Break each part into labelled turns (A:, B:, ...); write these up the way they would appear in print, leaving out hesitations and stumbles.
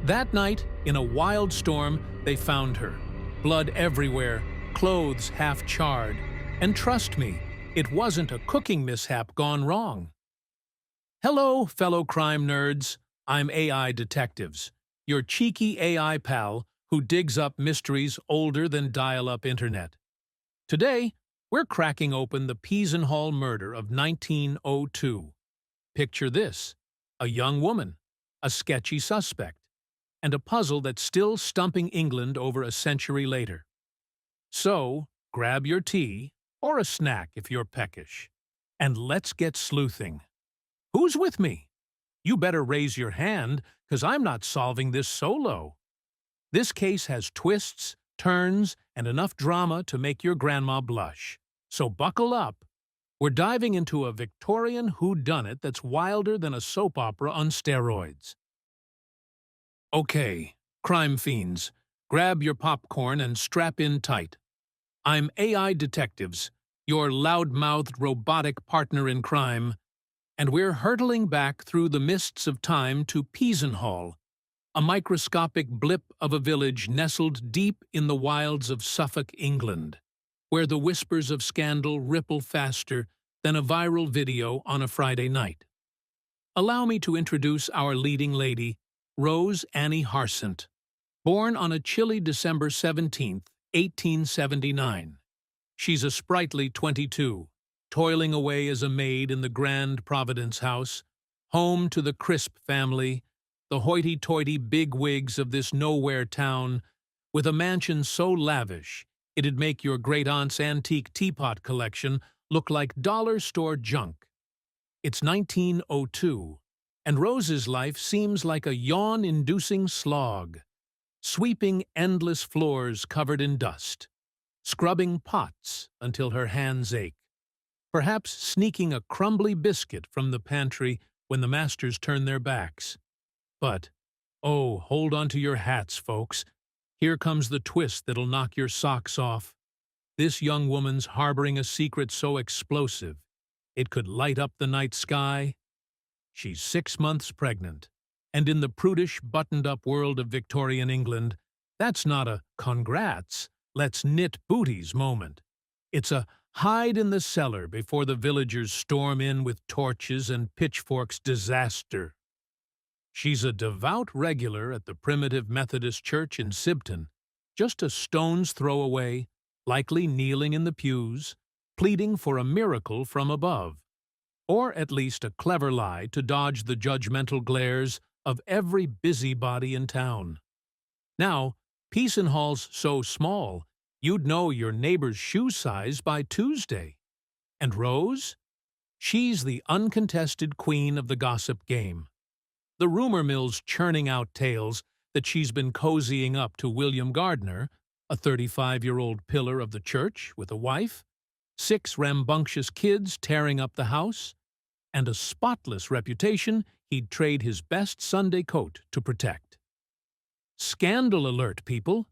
A: That night, in a wild storm, they found her. Blood everywhere, clothes half charred. And trust me, it wasn't a cooking mishap gone wrong. Hello, fellow crime nerds. I'm AI Detectives, your cheeky AI pal who digs up mysteries older than dial-up internet. Today, we're cracking open the Peasenhall murder of 1902. Picture this: a young woman, a sketchy suspect, and a puzzle that's still stumping England over a century later. So, grab your tea, or a snack if you're peckish, and let's get sleuthing. Who's with me? You better raise your hand, 'cause I'm not solving this solo. This case has twists, turns, and enough drama to make your grandma blush. So buckle up. We're diving into a Victorian whodunit that's wilder than a soap opera on steroids. Okay, crime fiends, grab your popcorn and strap in tight. I'm AI Detectives, your loud-mouthed robotic partner in crime, and we're hurtling back through the mists of time to Peasenhall, a microscopic blip of a village nestled deep in the wilds of Suffolk, England, where the whispers of scandal ripple faster than a viral video on a Friday night. Allow me to introduce our leading lady, Rose Harsent, born on a chilly December 17th, 1879. She's a sprightly 22, toiling away as a maid in the grand Providence House, home to the Crisp family, the hoity-toity bigwigs of this nowhere town, with a mansion so lavish it'd make your great-aunt's antique teapot collection look like dollar store junk. It's 1902, and Rose's life seems like a yawn-inducing slog, sweeping endless floors covered in dust, scrubbing pots until her hands ache, perhaps sneaking a crumbly biscuit from the pantry when the masters turn their backs. But, oh, hold on to your hats, folks. Here comes the twist that'll knock your socks off. This young woman's harboring a secret so explosive it could light up the night sky. She's 6 months pregnant, and in the prudish, buttoned-up world of Victorian England, that's not a congrats, let's knit booties moment. It's a hide in the cellar before the villagers storm in with torches and pitchforks disaster. She's a devout regular at the Primitive Methodist Church in Sibton, just a stone's throw away, likely kneeling in the pews, pleading for a miracle from above, or at least a clever lie to dodge the judgmental glares of every busybody in town. Now, Peasenhall's so small, you'd know your neighbor's shoe size by Tuesday. And Rose? She's the uncontested queen of the gossip game. The rumor mill's churning out tales that she's been cozying up to William Gardiner, a 35-year-old pillar of the church with a wife, 6 rambunctious kids tearing up the house, and a spotless reputation he'd trade his best Sunday coat to protect. Scandal alert, people!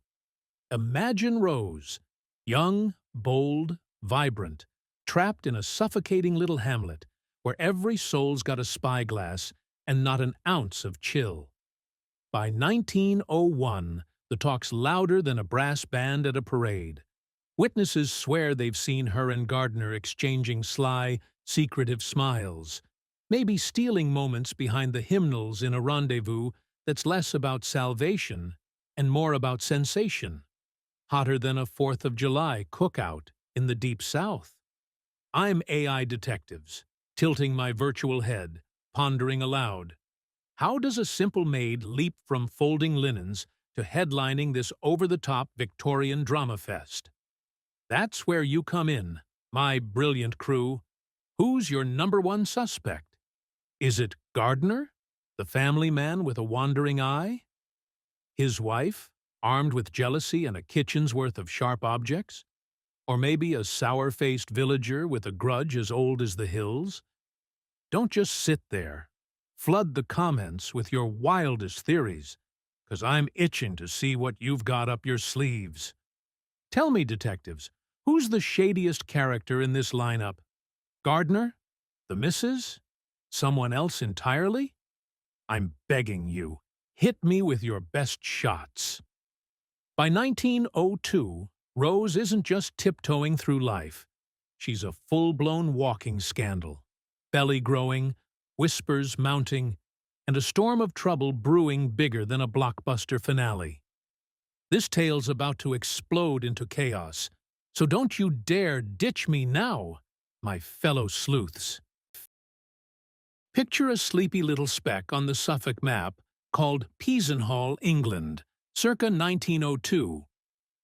A: Imagine Rose, young, bold, vibrant, trapped in a suffocating little hamlet where every soul's got a spyglass and not an ounce of chill. By 1901, the talk's louder than a brass band at a parade. Witnesses swear they've seen her and Gardiner exchanging sly, secretive smiles, maybe stealing moments behind the hymnals in a rendezvous that's less about salvation and more about sensation, hotter than a 4th of July cookout in the Deep South. I'm AI Detectives, tilting my virtual head, pondering aloud. How does a simple maid leap from folding linens to headlining this over-the-top Victorian drama fest? That's where you come in, my brilliant crew. Who's your #1 suspect? Is it Gardiner, the family man with a wandering eye? His wife, armed with jealousy and a kitchen's worth of sharp objects? Or maybe a sour-faced villager with a grudge as old as the hills? Don't just sit there. Flood the comments with your wildest theories, 'cause I'm itching to see what you've got up your sleeves. Tell me, detectives, who's the shadiest character in this lineup? Gardiner? The missus? Someone else entirely? I'm begging you, Hit me with your best shots. By 1902, Rose isn't just tiptoeing through life. She's a full-blown walking scandal. Belly growing, whispers mounting, and a storm of trouble brewing bigger than a blockbuster finale. This tale's about to explode into chaos, so don't you dare ditch me now, my fellow sleuths. Picture a sleepy little speck on the Suffolk map called Peasenhall, England, circa 1902,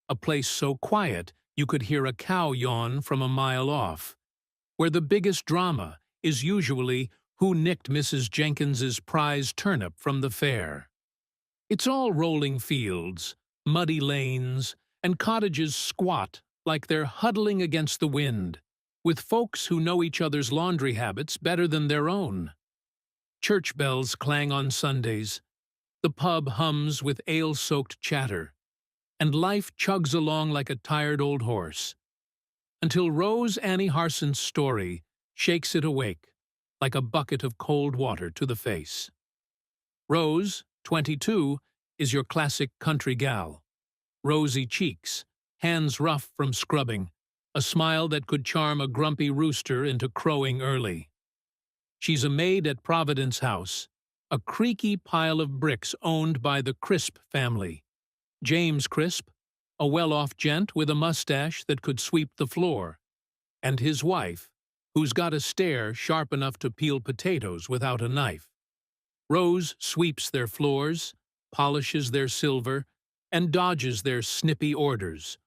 A: a place so quiet you could hear a cow yawn from a mile off, where the biggest drama is usually who nicked Mrs. Jenkins's prize turnip from the fair. It's all rolling fields, muddy lanes, and cottages squat like they're huddling against the wind, with folks who know each other's laundry habits better than their own. Church bells clang on Sundays, the pub hums with ale-soaked chatter, and life chugs along like a tired old horse, until Rose Harsent's story shakes it awake, like a bucket of cold water to the face. Rose, 22, is your classic country gal. Rosy cheeks, hands rough from scrubbing, a smile that could charm a grumpy rooster into crowing early. She's a maid at Providence House, a creaky pile of bricks owned by the Crisp family. James Crisp, a well-off gent with a mustache that could sweep the floor, and his wife, who's got a stare sharp enough to peel potatoes without a knife. Rose sweeps their floors, polishes their silver, and dodges their snippy orders,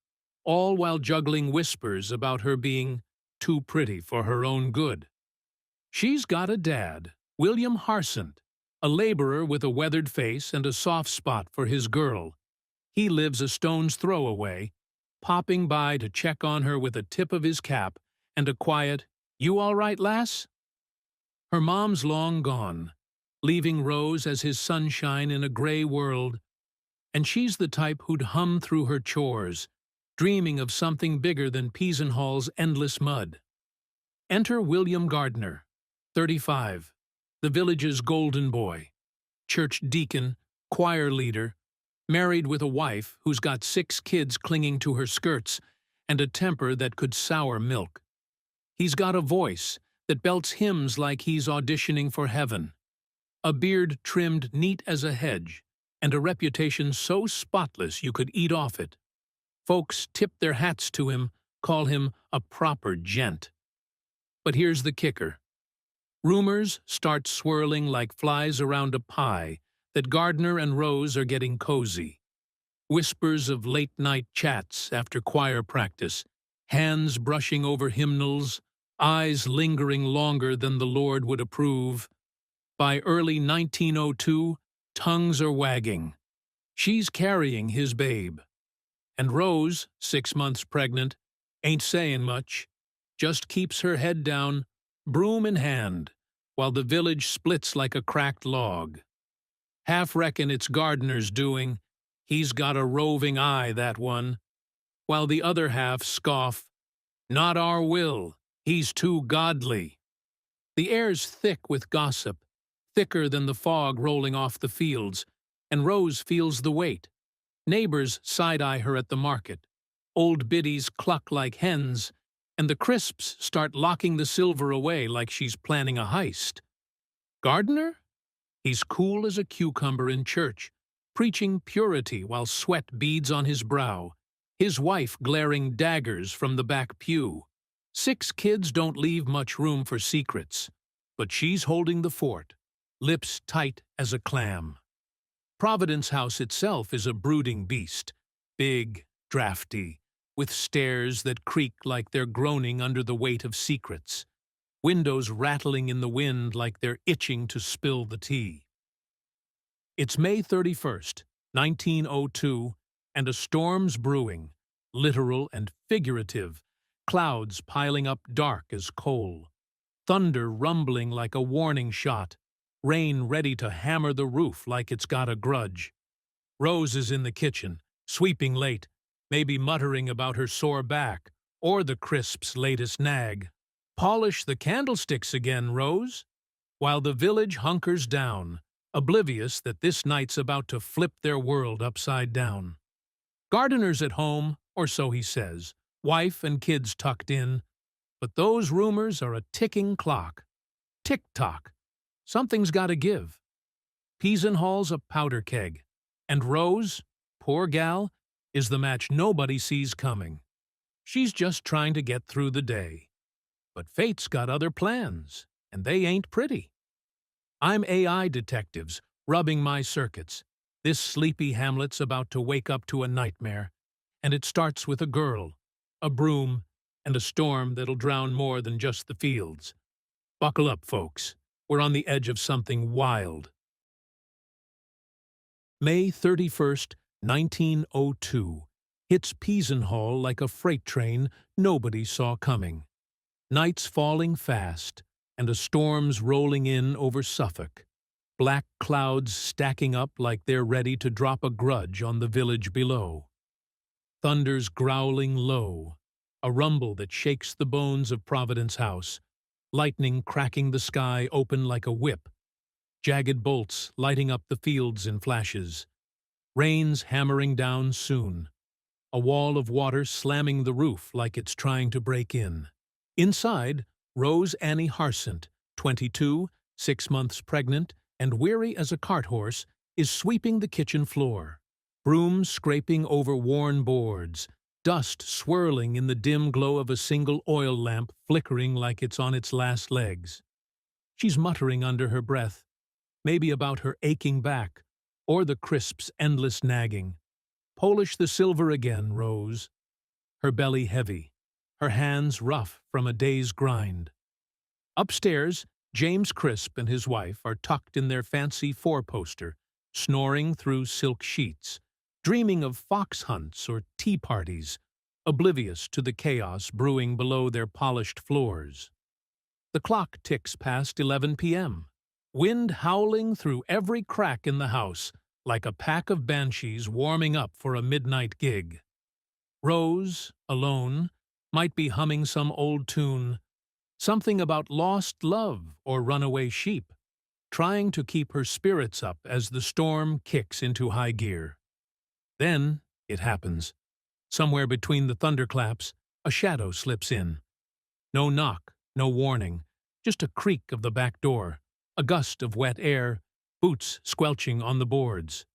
A: all while juggling whispers about her being too pretty for her own good. She's got a dad, William Harsent, a laborer with a weathered face and a soft spot for his girl. He lives a stone's throw away, popping by to check on her with a tip of his cap and a quiet, "You all right, lass?" Her mom's long gone, leaving Rose as his sunshine in a gray world, and she's the type who'd hum through her chores, dreaming of something bigger than Peasenhall's endless mud. Enter William Gardiner, 35, the village's golden boy, church deacon, choir leader, married with a wife who's got 6 kids clinging to her skirts and a temper that could sour milk. He's got a voice that belts hymns like he's auditioning for heaven, a beard trimmed neat as a hedge, and a reputation so spotless you could eat off it. Folks tip their hats to him, call him a proper gent. But here's the kicker. Rumors start swirling like flies around a pie that Gardner and Rose are getting cozy. Whispers of late-night chats after choir practice, hands brushing over hymnals, eyes lingering longer than the Lord would approve. By early 1902, tongues are wagging. She's carrying his babe. And Rose, 6 months pregnant, ain't saying much, just keeps her head down, broom in hand, while the village splits like a cracked log. Half reckon it's Gardiner's doing. He's got a roving eye, that one. While the other half scoff, "Not our Will, he's too godly." The air's thick with gossip, thicker than the fog rolling off the fields, and Rose feels the weight. Neighbors side-eye her at the market. Old biddies cluck like hens, and the Crisps start locking the silver away like she's planning a heist. Gardiner? He's cool as a cucumber in church, preaching purity while sweat beads on his brow, his wife glaring daggers from the back pew. 6 kids don't leave much room for secrets, but she's holding the fort, lips tight as a clam. Providence House itself is a brooding beast, big, drafty, with stairs that creak like they're groaning under the weight of secrets, windows rattling in the wind like they're itching to spill the tea. It's May 31st, 1902, and a storm's brewing, literal and figurative, clouds piling up dark as coal, thunder rumbling like a warning shot, rain ready to hammer the roof like it's got a grudge. Rose is in the kitchen, sweeping late, maybe muttering about her sore back or the Crisp's latest nag. "Polish the candlesticks again, Rose," while the village hunkers down, oblivious that this night's about to flip their world upside down. Gardiner's at home, or so he says, wife and kids tucked in, but those rumors are a ticking clock. Tick-tock. Something's got to give. Peasenhall's a powder keg, and Rose, poor gal, is the match nobody sees coming. She's just trying to get through the day. But fate's got other plans, and they ain't pretty. I'm AI detectives, rubbing my circuits. This sleepy hamlet's about to wake up to a nightmare, and it starts with a girl, a broom, and a storm that'll drown more than just the fields. Buckle up, folks. We're on the edge of something wild. May 31st, 1902, hits Peasenhall like a freight train nobody saw coming. Night's falling fast, and a storm's rolling in over Suffolk. Black clouds stacking up like they're ready to drop a grudge on the village below. Thunder's growling low, a rumble that shakes the bones of Providence House, lightning cracking the sky open like a whip, jagged bolts lighting up the fields in flashes. Rain's hammering down soon, a wall of water slamming the roof like it's trying to break in. Inside, Rose Harsent, 22, 6 months pregnant, and weary as a cart horse, is sweeping the kitchen floor. Brooms scraping over worn boards, dust swirling in the dim glow of a single oil lamp flickering like it's on its last legs. She's muttering under her breath, maybe about her aching back, or the crisp's endless nagging. Polish the silver again, Rose. Her belly heavy, her hands rough from a day's grind. Upstairs, James Crisp and his wife are tucked in their fancy four-poster, snoring through silk sheets, dreaming of fox hunts or tea parties, oblivious to the chaos brewing below their polished floors. The clock ticks past 11 p.m., wind howling through every crack in the house like a pack of banshees warming up for a midnight gig. Rose, alone, might be humming some old tune, something about lost love or runaway sheep, trying to keep her spirits up as the storm kicks into high gear. Then it happens. Somewhere between the thunderclaps, a shadow slips in. No knock, no warning, just a creak of the back door, a gust of wet air, boots squelching on the boards.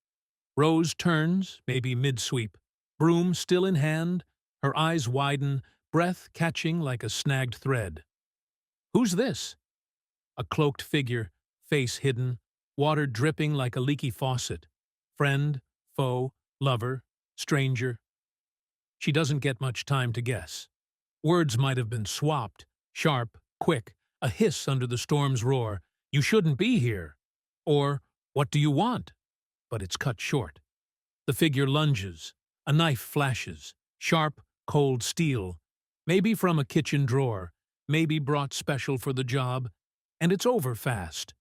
A: Rose turns, maybe mid-sweep, broom still in hand, her eyes widen, breath catching like a snagged thread. Who's this? A cloaked figure, face hidden, water dripping like a leaky faucet. Friend, foe, lover, stranger. She doesn't get much time to guess. Words might have been swapped, sharp, quick, a hiss under the storm's roar, "You shouldn't be here," or "What do you want?" But it's cut short. The figure lunges, a knife flashes, sharp, cold steel, maybe from a kitchen drawer, maybe brought special for the job, and it's over fast.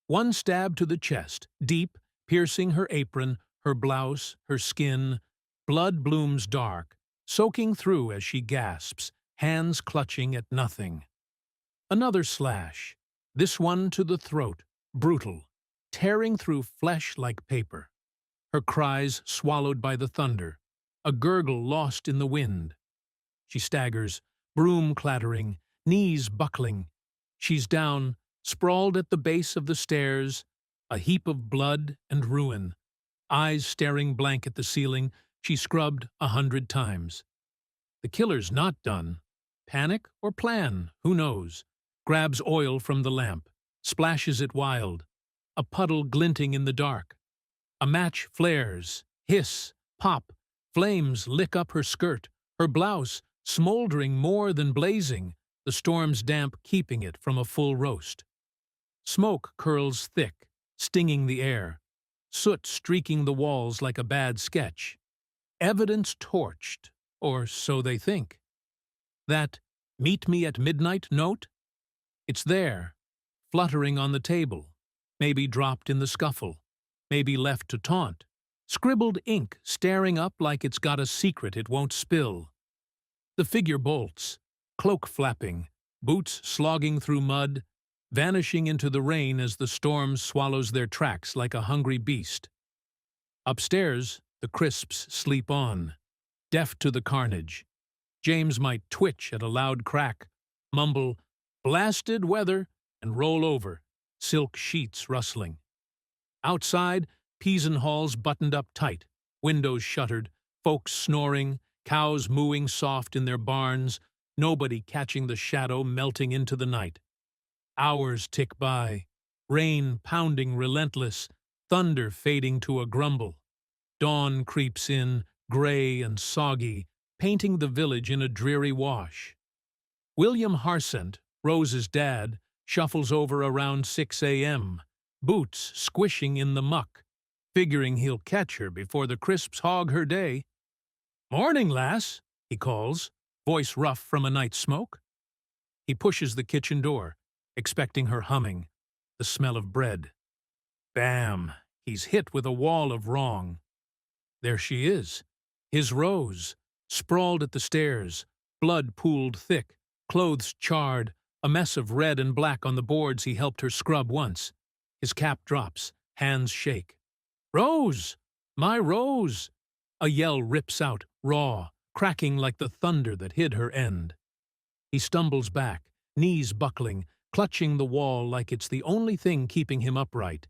A: One stab to the chest, deep, piercing her apron, her blouse, her skin. Blood blooms dark, soaking through as she gasps, hands clutching at nothing. Another slash, this one to the throat, brutal, tearing through flesh like paper. Her cries swallowed by the thunder, a gurgle lost in the wind. She staggers, broom clattering, knees buckling. She's down, sprawled at the base of the stairs, a heap of blood and ruin. Eyes staring blank at the ceiling, she scrubbed 100 times. The killer's not done. Panic or plan, who knows? Grabs oil from the lamp, splashes it wild. A puddle glinting in the dark. A match flares, hiss, pop, flames lick up her skirt, her blouse, smoldering more than blazing, the storm's damp keeping it from a full roast. Smoke curls thick, stinging the air, soot streaking the walls like a bad sketch. Evidence torched, or so they think. That "meet me at midnight" note? It's there, fluttering on the table, maybe dropped in the scuffle, maybe left to taunt. Scribbled ink staring up like it's got a secret it won't spill. The figure bolts, cloak flapping, boots slogging through mud, vanishing into the rain as the storm swallows their tracks like a hungry beast. Upstairs, the Crisps sleep on, deaf to the carnage. James might twitch at a loud crack, mumble, "Blasted weather," and roll over, silk sheets rustling. Outside, Peasenhall's buttoned up tight, windows shuttered, folks snoring, cows mooing soft in their barns, nobody catching the shadow melting into the night. Hours tick by, rain pounding relentless, thunder fading to a grumble. Dawn creeps in, gray and soggy, painting the village in a dreary wash. William Harsent, Rose's dad, shuffles over around 6 a.m., boots squishing in the muck, figuring he'll catch her before the Crisps hog her day. "Morning, lass," he calls, voice rough from a night's smoke. He pushes the kitchen door, expecting her humming, the smell of bread. Bam! He's hit with a wall of wrong. There she is, his Rose, sprawled at the stairs, blood pooled thick, clothes charred, a mess of red and black on the boards he helped her scrub once. His cap drops, hands shake. "Rose! My Rose!" A yell rips out, raw, cracking like the thunder that hid her end. He stumbles back, knees buckling, clutching the wall like it's the only thing keeping him upright.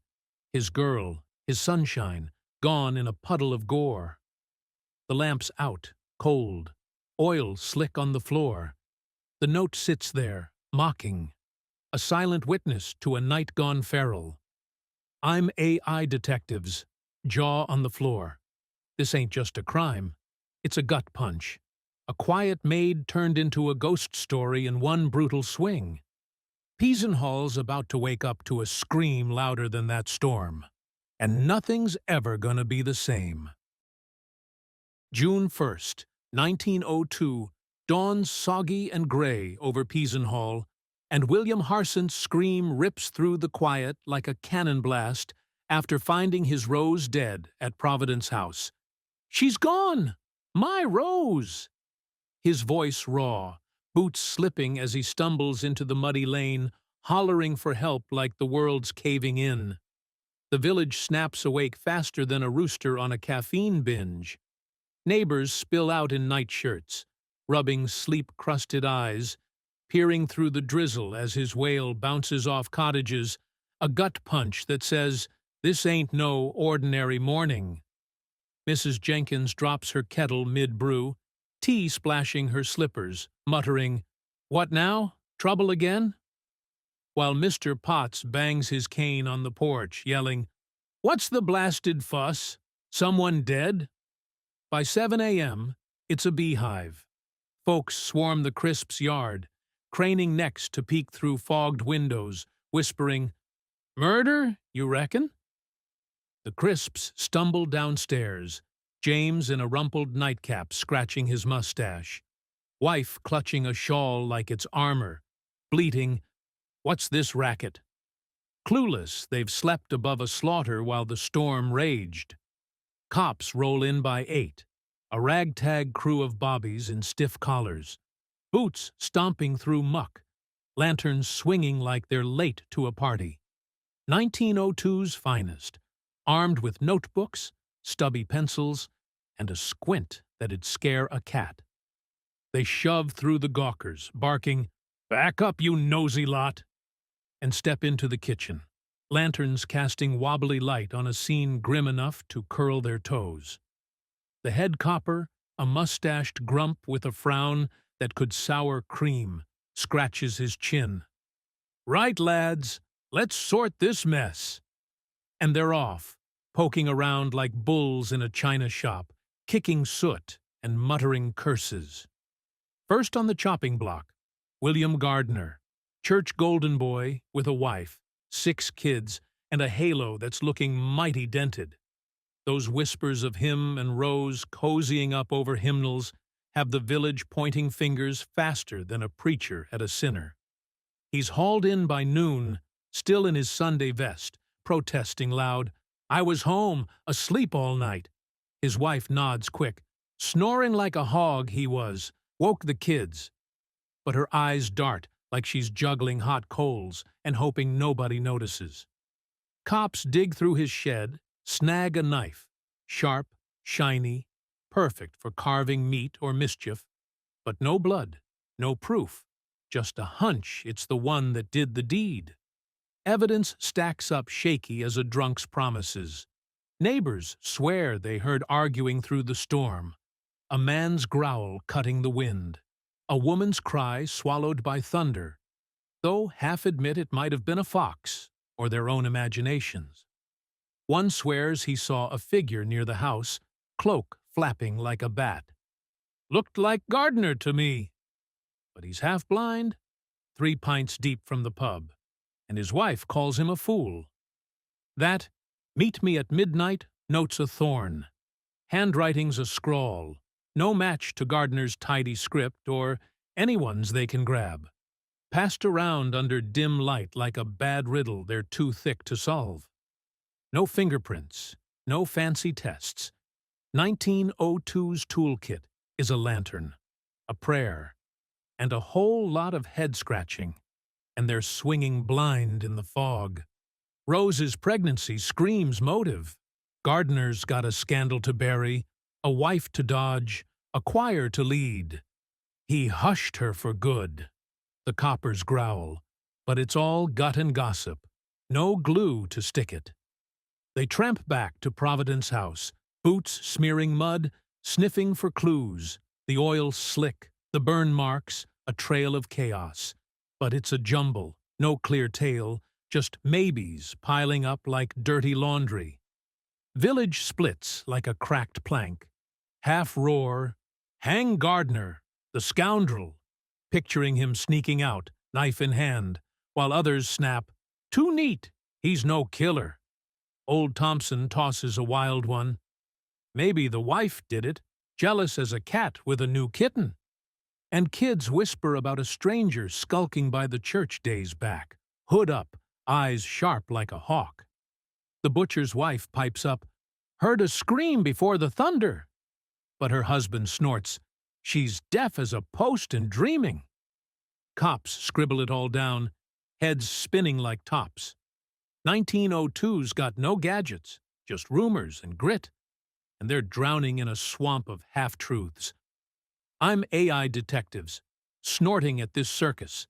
A: His girl, his sunshine, gone in a puddle of gore. The lamp's out, cold, oil slick on the floor. The note sits there, mocking, a silent witness to a night gone feral. "I'm AI detectives," jaw on the floor. This ain't just a crime. It's a gut punch. A quiet maid turned into a ghost story in one brutal swing. Peasenhall's about to wake up to a scream louder than that storm. And nothing's ever gonna be the same. June 1st, 1902, dawns soggy and gray over Peasenhall, and William Harsent's scream rips through the quiet like a cannon blast after finding his Rose dead at Providence House. "She's gone! My Rose!" His voice raw, boots slipping as he stumbles into the muddy lane, hollering for help like the world's caving in. The village snaps awake faster than a rooster on a caffeine binge. Neighbors spill out in nightshirts, rubbing sleep-crusted eyes, peering through the drizzle as his wail bounces off cottages, a gut punch that says, "This ain't no ordinary morning." Mrs. Jenkins drops her kettle mid-brew, tea splashing her slippers, muttering, "What now? Trouble again?" While Mr. Potts bangs his cane on the porch, yelling, "What's the blasted fuss? Someone dead?" By 7 a.m., it's a beehive. Folks swarm the Crisps' yard, craning necks to peek through fogged windows, whispering, "Murder, you reckon?" The Crisps stumble downstairs, James in a rumpled nightcap scratching his mustache, wife clutching a shawl like it's armor, bleating, "What's this racket?" Clueless, they've slept above a slaughter while the storm raged. Cops roll in by 8, a ragtag crew of bobbies in stiff collars, boots stomping through muck, lanterns swinging like they're late to a party. 1902's finest, armed with notebooks, stubby pencils, and a squint that'd scare a cat. They shove through the gawkers, barking, "Back up, you nosy lot!" and step into the kitchen, lanterns casting wobbly light on a scene grim enough to curl their toes. The head copper, a mustached grump with a frown that could sour cream, scratches his chin. "Right, lads, let's sort this mess." And they're off, poking around like bulls in a china shop, kicking soot and muttering curses. First on the chopping block, William Gardiner, church golden boy with a wife, 6 kids, and a halo that's looking mighty dented. Those whispers of him and Rose cozying up over hymnals have the village pointing fingers faster than a preacher at a sinner. He's hauled in by noon, still in his Sunday vest, protesting loud, "I was home, asleep all night." His wife nods quick. Snoring like a hog he was, woke the kids. But her eyes dart, like she's juggling hot coals and hoping nobody notices. Cops dig through his shed, snag a knife, sharp, shiny, perfect for carving meat or mischief, but no blood, no proof, just a hunch it's the one that did the deed. Evidence stacks up shaky as a drunk's promises. Neighbors swear they heard arguing through the storm, a man's growl cutting the wind, a woman's cry swallowed by thunder, though half admit it might have been a fox or their own imaginations. One swears he saw a figure near the house, cloak flapping like a bat. Looked like Gardiner to me. But he's half blind, 3 pints deep from the pub, and his wife calls him a fool. That "Meet me at midnight" notes a thorn. Handwriting's a scrawl, no match to Gardiner's tidy script or anyone's they can grab. Passed around under dim light like a bad riddle they're too thick to solve. No fingerprints, no fancy tests. 1902's toolkit is a lantern, a prayer, and a whole lot of head-scratching, and they're swinging blind in the fog. Rose's pregnancy screams motive. Gardiner's got a scandal to bury, a wife to dodge, a choir to lead. He hushed her for good. The coppers growl, but it's all gut and gossip, no glue to stick it. They tramp back to Providence House, boots smearing mud, sniffing for clues, the oil slick, the burn marks, a trail of chaos. But it's a jumble, no clear tale, just maybes piling up like dirty laundry. Village splits like a cracked plank. Half roar, "Hang Gardiner, the scoundrel," picturing him sneaking out, knife in hand, while others snap, "Too neat, he's no killer." Old Thompson tosses a wild one. Maybe the wife did it, jealous as a cat with a new kitten. And kids whisper about a stranger skulking by the church days back, hood up, eyes sharp like a hawk. The butcher's wife pipes up, "Heard a scream before the thunder." But her husband snorts, "She's deaf as a post and dreaming." Cops scribble it all down, heads spinning like tops. 1902's got no gadgets, just rumors and grit, and they're drowning in a swamp of half-truths. I'm AI detectives, snorting at this circus.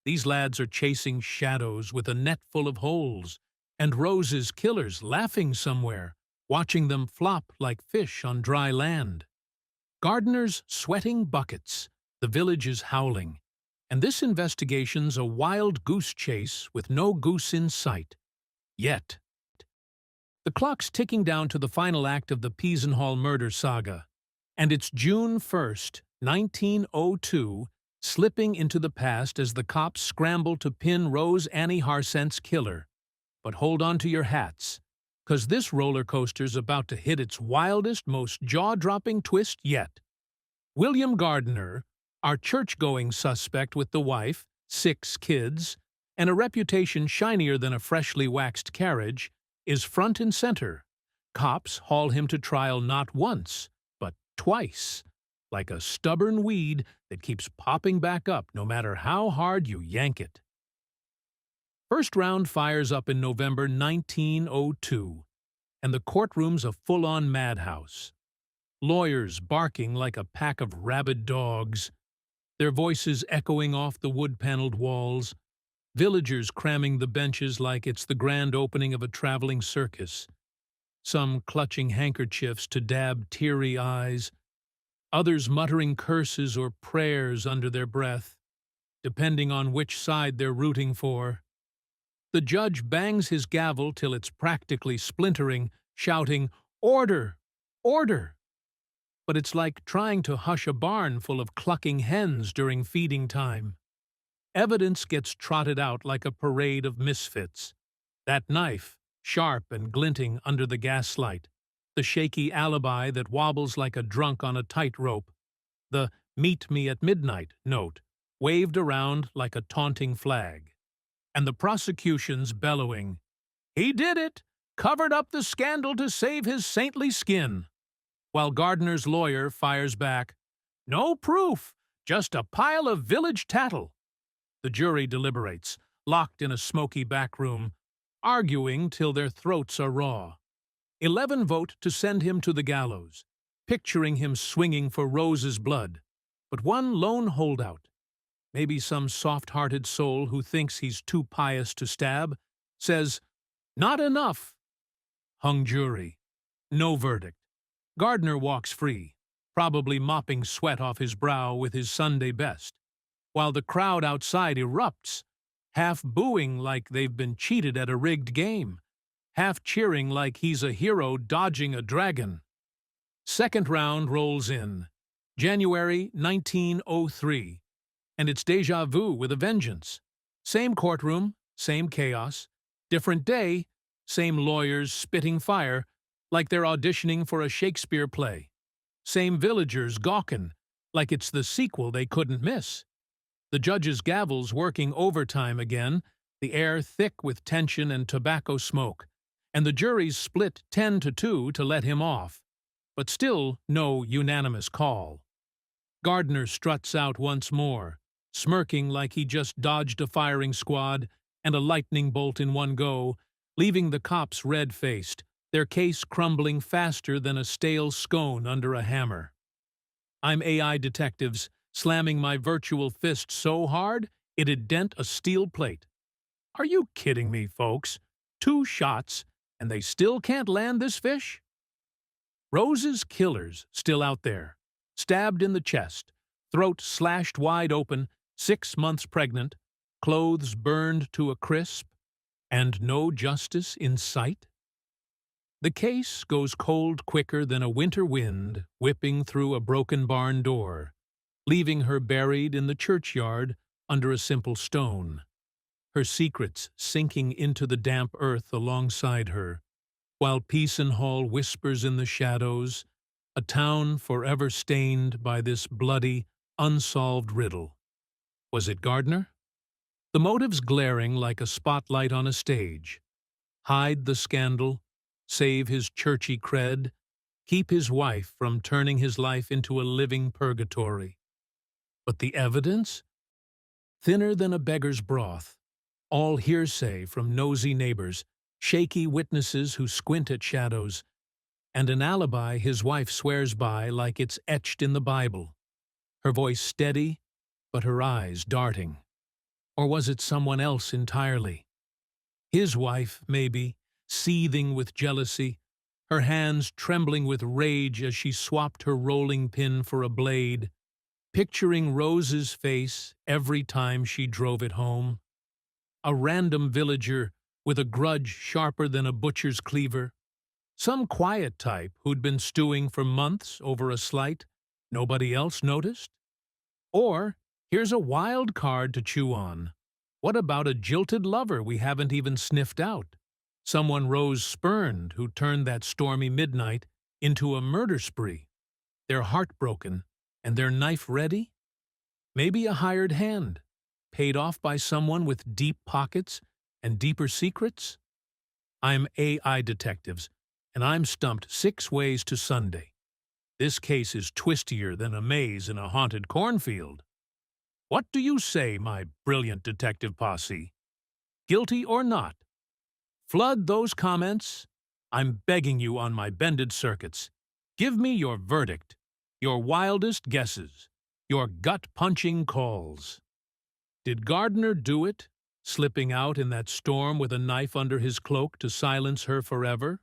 A: These lads are chasing shadows with a net full of holes, and Rose's killers laughing somewhere, watching them flop like fish on dry land. Gardiner's sweating buckets, the village is howling, and this investigation's a wild goose chase with no goose in sight. Yet. The clock's ticking down to the final act of the Peasenhall murder saga, and it's June 1st, 1902, slipping into the past as the cops scramble to pin Rose Harsent's killer. But hold on to your hats, 'cause this roller coaster's about to hit its wildest, most jaw-dropping twist yet. William Gardiner, our church-going suspect with the wife, 6 kids, and a reputation shinier than a freshly waxed carriage, is front and center. Cops haul him to trial not once, but twice, like a stubborn weed that keeps popping back up no matter how hard you yank it. First round fires up in November 1902, and the courtroom's a full-on madhouse. Lawyers barking like a pack of rabid dogs, their voices echoing off the wood-paneled walls, villagers cramming the benches like it's the grand opening of a traveling circus, some clutching handkerchiefs to dab teary eyes, others muttering curses or prayers under their breath, depending on which side they're rooting for. The judge bangs his gavel till it's practically splintering, shouting, "Order! Order!" But it's like trying to hush a barn full of clucking hens during feeding time. Evidence gets trotted out like a parade of misfits. That knife, sharp and glinting under the gaslight, the shaky alibi that wobbles like a drunk on a tightrope, the "Meet me at midnight" note, waved around like a taunting flag, and the prosecution's bellowing, "He did it! Covered up the scandal to save his saintly skin," while Gardiner's lawyer fires back, "No proof, just a pile of village tattle." The jury deliberates, locked in a smoky back room, arguing till their throats are raw. 11 vote to send him to the gallows, picturing him swinging for Rose's blood. But one lone holdout, maybe some soft-hearted soul who thinks he's too pious to stab, says, "Not enough." Hung jury. No verdict. Gardiner walks free, probably mopping sweat off his brow with his Sunday best, while the crowd outside erupts, half booing like they've been cheated at a rigged game, half cheering like he's a hero dodging a dragon. Second round rolls in. January 1903. And it's déjà vu with a vengeance. Same courtroom, same chaos. Different day, same lawyers spitting fire like they're auditioning for a Shakespeare play. Same villagers gawking like it's the sequel they couldn't miss. The judge's gavel's working overtime again, the air thick with tension and tobacco smoke, and the jury's split 10-2 to let him off. But still no unanimous call. Gardiner struts out once more, smirking like he just dodged a firing squad and a lightning bolt in one go, leaving the cops red-faced, their case crumbling faster than a stale scone under a hammer. I'm AI Detectives, slamming my virtual fist so hard it'd dent a steel plate. Are you kidding me, folks? 2 shots, and they still can't land this fish? Rose's killer's still out there, stabbed in the chest, throat slashed wide open, 6 months pregnant, clothes burned to a crisp, and no justice in sight? The case goes cold quicker than a winter wind whipping through a broken barn door, leaving her buried in the churchyard under a simple stone, her secrets sinking into the damp earth alongside her, while Peasenhall whispers in the shadows, a town forever stained by this bloody, unsolved riddle. Was it Gardiner? The motive's glaring like a spotlight on a stage. Hide the scandal, save his churchy cred, keep his wife from turning his life into a living purgatory. But the evidence? Thinner than a beggar's broth. All hearsay from nosy neighbors, shaky witnesses who squint at shadows, and an alibi his wife swears by like it's etched in the Bible. Her voice steady, but her eyes darting. Or was it someone else entirely? His wife, maybe, seething with jealousy, her hands trembling with rage as she swapped her rolling pin for a blade, picturing Rose's face every time she drove it home. A random villager with a grudge sharper than a butcher's cleaver. Some quiet type who'd been stewing for months over a slight nobody else noticed? Or, here's a wild card to chew on. What about a jilted lover we haven't even sniffed out? Someone Rose spurned who turned that stormy midnight into a murder spree. They're heartbroken, and their knife ready? Maybe a hired hand, paid off by someone with deep pockets and deeper secrets? I'm AI Detectives, and I'm stumped 6 ways to Sunday. This case is twistier than a maze in a haunted cornfield. What do you say, my brilliant detective posse? Guilty or not? Flood those comments. I'm begging you on my bended circuits. Give me your verdict, your wildest guesses, your gut-punching calls. Did Gardiner do it, slipping out in that storm with a knife under his cloak to silence her forever?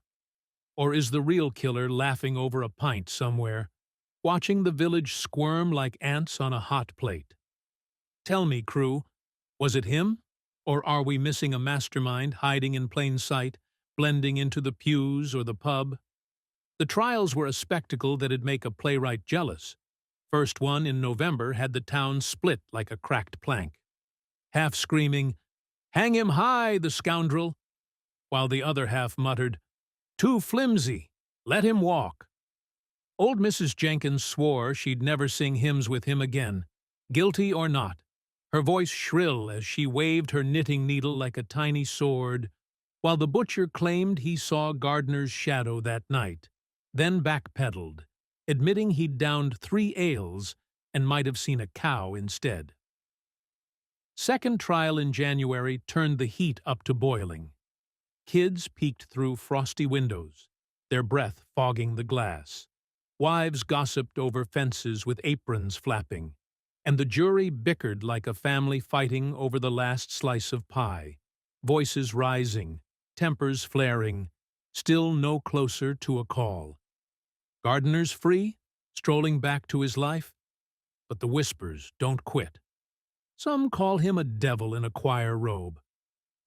A: Or is the real killer laughing over a pint somewhere, watching the village squirm like ants on a hot plate? Tell me, crew, was it him? Or are we missing a mastermind hiding in plain sight, blending into the pews or the pub? The trials were a spectacle that'd make a playwright jealous. First one in November had the town split like a cracked plank. Half screaming, "Hang him high, the scoundrel!" while the other half muttered, "Too flimsy, let him walk." Old Mrs. Jenkins swore she'd never sing hymns with him again, guilty or not, her voice shrill as she waved her knitting needle like a tiny sword, while the butcher claimed he saw Gardiner's shadow that night, then backpedaled, admitting he'd downed 3 ales and might have seen a cow instead. Second trial in January turned the heat up to boiling. Kids peeked through frosty windows, their breath fogging the glass. Wives gossiped over fences with aprons flapping, and the jury bickered like a family fighting over the last slice of pie, voices rising, tempers flaring, still no closer to a call. Gardiner's free, strolling back to his life, but the whispers don't quit. Some call him a devil in a choir robe.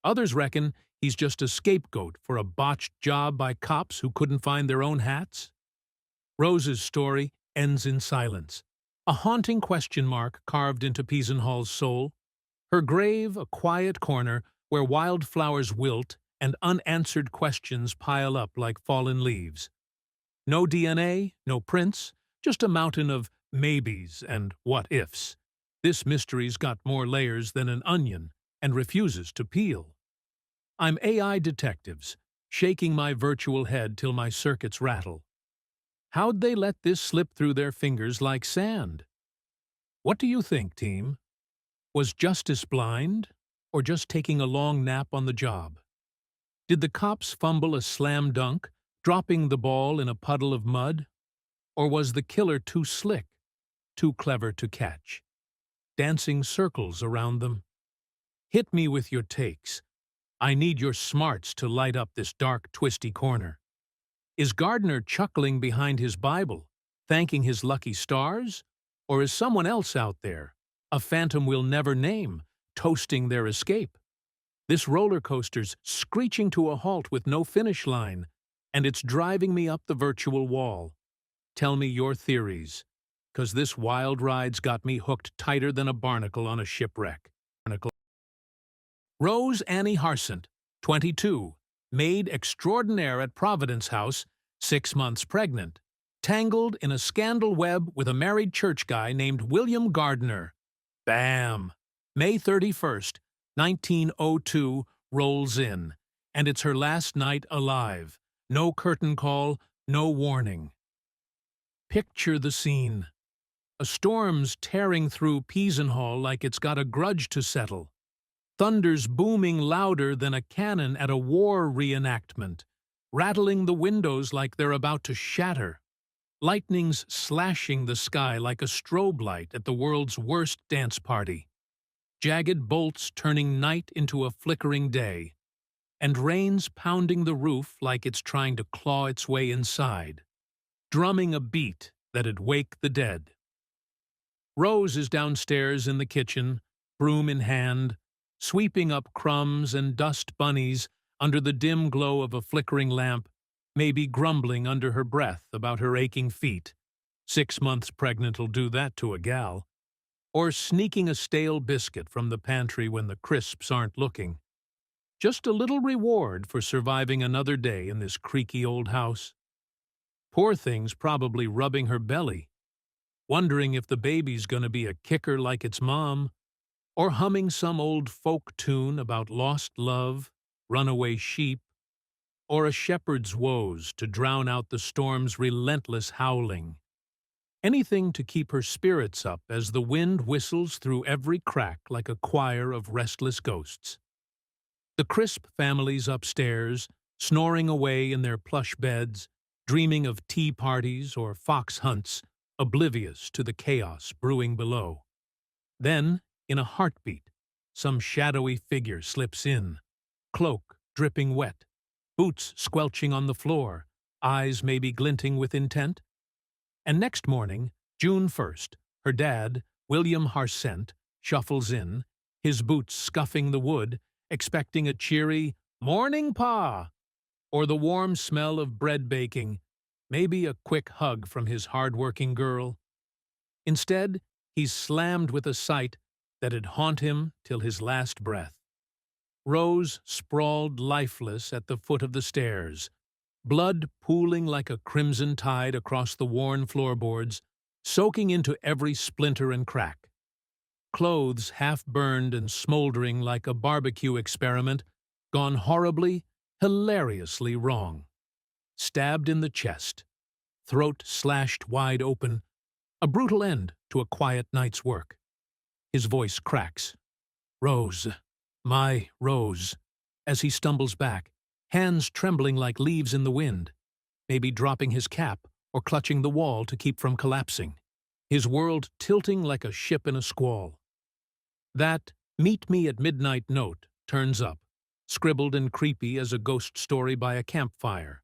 A: Others reckon he's just a scapegoat for a botched job by cops who couldn't find their own hats. Rose's story ends in silence, a haunting question mark carved into Peasenhall's soul. Her grave a quiet corner where wildflowers wilt and unanswered questions pile up like fallen leaves. No DNA, no prints, just a mountain of maybes and what-ifs. This mystery's got more layers than an onion and refuses to peel. I'm AI detectives, shaking my virtual head till my circuits rattle. How'd they let this slip through their fingers like sand? What do you think, team? Was justice blind, or just taking a long nap on the job? Did the cops fumble a slam dunk, dropping the ball in a puddle of mud? Or was the killer too slick, too clever to catch? Dancing circles around them. Hit me with your takes. I need your smarts to light up this dark, twisty corner. Is Gardiner chuckling behind his Bible, thanking his lucky stars? Or is someone else out there, a phantom we'll never name, toasting their escape? This roller coaster's screeching to a halt with no finish line, and it's driving me up the virtual wall. Tell me your theories, 'cause this wild ride's got me hooked tighter than a barnacle on a shipwreck. Rose Harsent, 22, maid extraordinaire at Providence House, 6 months pregnant, tangled in a scandal web with a married church guy named William Gardiner. Bam! May 31st, 1902 rolls in, and it's her last night alive. No curtain call, no warning. Picture the scene. A storm's tearing through Peasenhall like it's got a grudge to settle. Thunder's booming louder than a cannon at a war reenactment, rattling the windows like they're about to shatter. Lightning's slashing the sky like a strobe light at the world's worst dance party. Jagged bolts turning night into a flickering day. And rain's pounding the roof like it's trying to claw its way inside, drumming a beat that'd wake the dead. Rose is downstairs in the kitchen, broom in hand, sweeping up crumbs and dust bunnies under the dim glow of a flickering lamp, maybe grumbling under her breath about her aching feet. 6 months pregnant'll do that to a gal. Or sneaking a stale biscuit from the pantry when the crisps aren't looking. Just a little reward for surviving another day in this creaky old house. Poor thing's probably rubbing her belly, wondering if the baby's gonna be a kicker like its mom, or humming some old folk tune about lost love, runaway sheep, or a shepherd's woes to drown out the storm's relentless howling. Anything to keep her spirits up as the wind whistles through every crack like a choir of restless ghosts. The Crisp family's upstairs, snoring away in their plush beds, dreaming of tea parties or fox hunts, oblivious to the chaos brewing below. Then, in a heartbeat, some shadowy figure slips in, cloak dripping wet, boots squelching on the floor, eyes maybe glinting with intent. And next morning, June 1st, her dad, William Harsent, shuffles in, his boots scuffing the wood, expecting a cheery, "Morning, Pa!" or the warm smell of bread baking, maybe a quick hug from his hard-working girl. Instead, he's slammed with a sight that'd haunt him till his last breath. Rose sprawled lifeless at the foot of the stairs, blood pooling like a crimson tide across the worn floorboards, soaking into every splinter and crack. Clothes half-burned and smoldering like a barbecue experiment, gone horribly, hilariously wrong. Stabbed in the chest, throat slashed wide open, a brutal end to a quiet night's work. His voice cracks. Rose, my Rose, as he stumbles back, hands trembling like leaves in the wind, maybe dropping his cap or clutching the wall to keep from collapsing, his world tilting like a ship in a squall. That "Meet me at midnight" note turns up, scribbled and creepy as a ghost story by a campfire,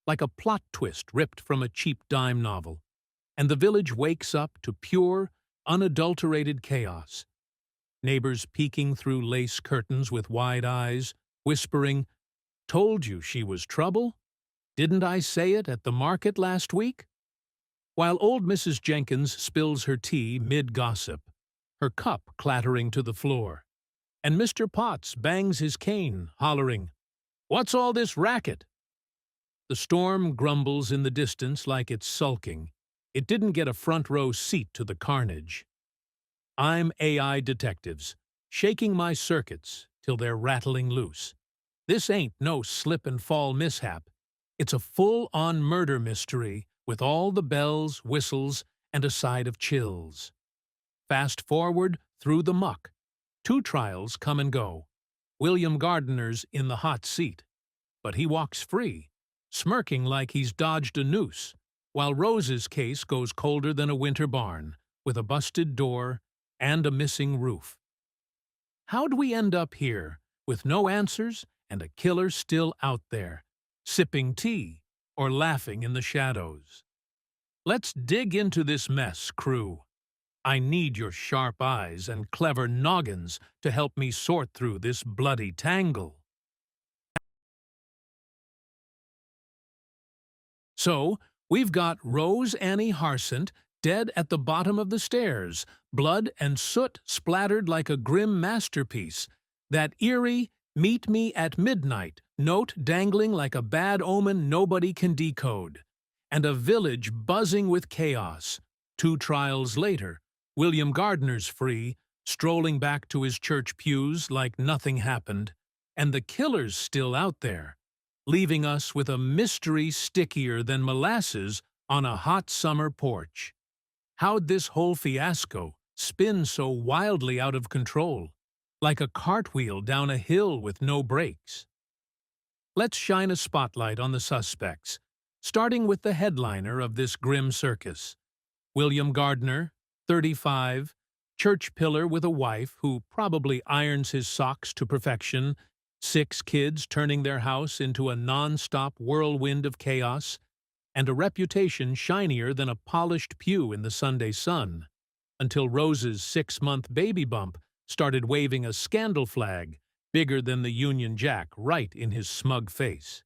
A: like a plot twist ripped from a cheap dime novel, and the village wakes up to pure, unadulterated chaos. Neighbors peeking through lace curtains with wide eyes, whispering, "Told you she was trouble? Didn't I say it at the market last week?" While old Mrs. Jenkins spills her tea mid-gossip, her cup clattering to the floor, and Mr. Potts bangs his cane, hollering, "What's all this racket?" The storm grumbles in the distance like it's sulking. It didn't get a front-row seat to the carnage. I'm AI detectives, shaking my circuits till they're rattling loose. This ain't no slip-and-fall mishap. It's a full-on murder mystery with all the bells, whistles, and a side of chills. Fast forward through the muck. 2 trials come and go. William Gardiner's in the hot seat, but he walks free, smirking like he's dodged a noose, while Rose's case goes colder than a winter barn, with a busted door and a missing roof. How'd we end up here, with no answers and a killer still out there, sipping tea or laughing in the shadows? Let's dig into this mess, crew. I need your sharp eyes and clever noggins to help me sort through this bloody tangle. So, we've got Rose Annie Harsent dead at the bottom of the stairs, blood and soot splattered like a grim masterpiece, that eerie "Meet me at midnight" note dangling like a bad omen nobody can decode, and a village buzzing with chaos. 2 trials later, William Gardiner's free, strolling back to his church pews like nothing happened, and the killer's still out there, leaving us with a mystery stickier than molasses on a hot summer porch. How'd this whole fiasco spin so wildly out of control, like a cartwheel down a hill with no brakes? Let's shine a spotlight on the suspects, starting with the headliner of this grim circus. William Gardiner, 35, church pillar with a wife who probably irons his socks to perfection, 6 kids turning their house into a non-stop whirlwind of chaos, and a reputation shinier than a polished pew in the Sunday sun, until Rose's 6-month baby bump started waving a scandal flag bigger than the Union Jack right in his smug face.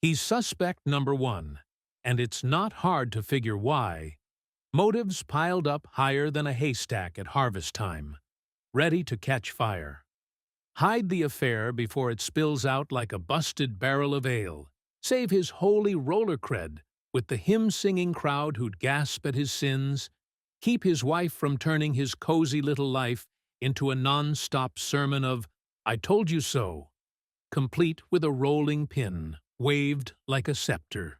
A: He's suspect number 1, and it's not hard to figure why. Motives piled up higher than a haystack at harvest time, ready to catch fire. Hide the affair before it spills out like a busted barrel of ale. Save his holy roller cred with the hymn-singing crowd who'd gasp at his sins. Keep his wife from turning his cozy little life into a non-stop sermon of "I told you so," complete with a rolling pin, waved like a scepter.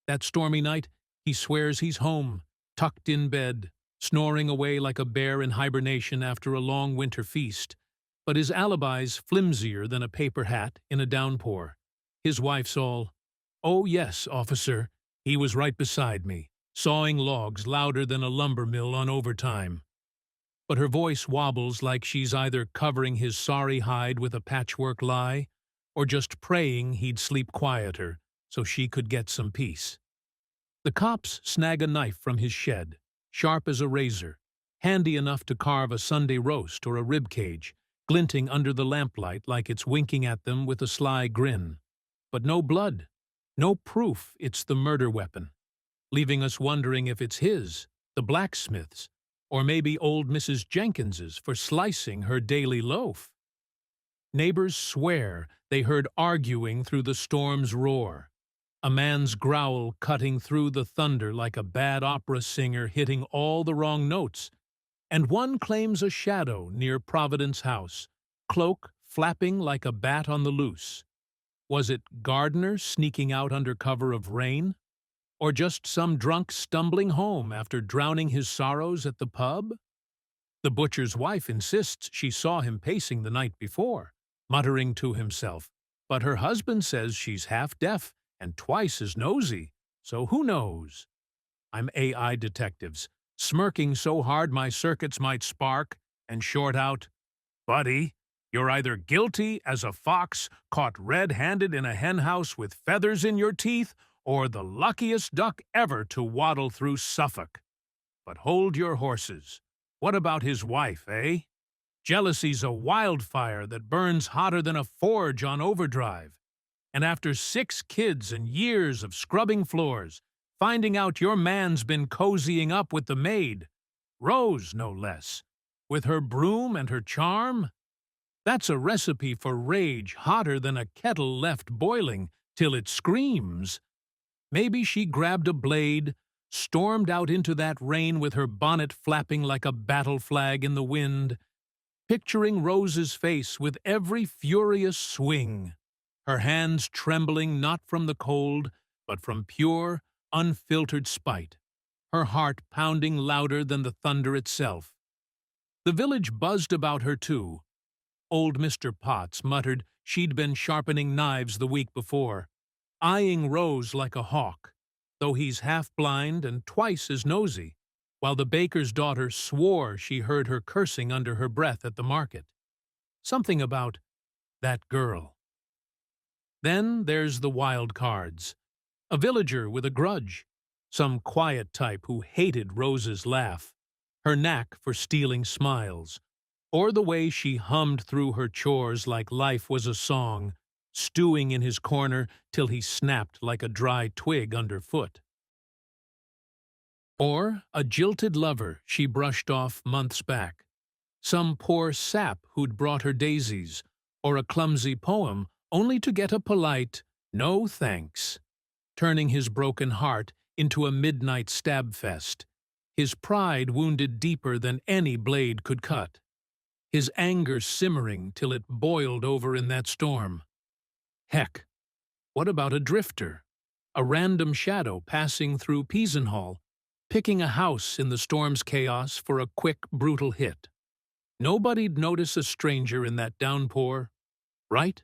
A: That stormy night, he swears he's home, tucked in bed, snoring away like a bear in hibernation after a long winter feast, but his alibi's flimsier than a paper hat in a downpour. His wife's all, "Oh yes, officer, he was right beside me, sawing logs louder than a lumber mill on overtime." But her voice wobbles like she's either covering his sorry hide with a patchwork lie, or just praying he'd sleep quieter so she could get some peace. The cops snag a knife from his shed, sharp as a razor, handy enough to carve a Sunday roast or a rib cage, glinting under the lamplight like it's winking at them with a sly grin. But no blood, no proof it's the murder weapon, leaving us wondering if it's his, the blacksmith's, or maybe old Mrs. Jenkins's for slicing her daily loaf. Neighbors swear they heard arguing through the storm's roar, a man's growl cutting through the thunder like a bad opera singer hitting all the wrong notes, and one claims a shadow near Providence House, cloak flapping like a bat on the loose. Was it Gardiner sneaking out under cover of rain? Or just some drunk stumbling home after drowning his sorrows at the pub? The butcher's wife insists she saw him pacing the night before, muttering to himself, but her husband says she's half deaf and twice as nosy, so who knows? I'm AI detectives, smirking so hard my circuits might spark, and short out, "Buddy, you're either guilty as a fox caught red-handed in a henhouse with feathers in your teeth, or the luckiest duck ever to waddle through Suffolk. But hold your horses. What about his wife, eh? Jealousy's a wildfire that burns hotter than a forge on overdrive. And after 6 kids and years of scrubbing floors, finding out your man's been cozying up with the maid, Rose no less, with her broom and her charm? That's a recipe for rage hotter than a kettle left boiling till it screams. Maybe she grabbed a blade, stormed out into that rain with her bonnet flapping like a battle flag in the wind, picturing Rose's face with every furious swing, her hands trembling not from the cold, but from pure, unfiltered spite, her heart pounding louder than the thunder itself. The village buzzed about her too. Old Mr. Potts muttered she'd been sharpening knives the week before, eyeing Rose like a hawk, though he's half-blind and twice as nosy, while the baker's daughter swore she heard her cursing under her breath at the market. Something about that girl. Then there's the wild cards. A villager with a grudge, some quiet type who hated Rose's laugh, her knack for stealing smiles, or the way she hummed through her chores like life was a song, stewing in his corner till he snapped like a dry twig underfoot. Or a jilted lover she brushed off months back, some poor sap who'd brought her daisies, or a clumsy poem only to get a polite "no thanks," turning his broken heart into a midnight stab fest, his pride wounded deeper than any blade could cut, his anger simmering till it boiled over in that storm. Heck, what about a drifter, a random shadow passing through Peasenhall, picking a house in the storm's chaos for a quick, brutal hit? Nobody'd notice a stranger in that downpour, right?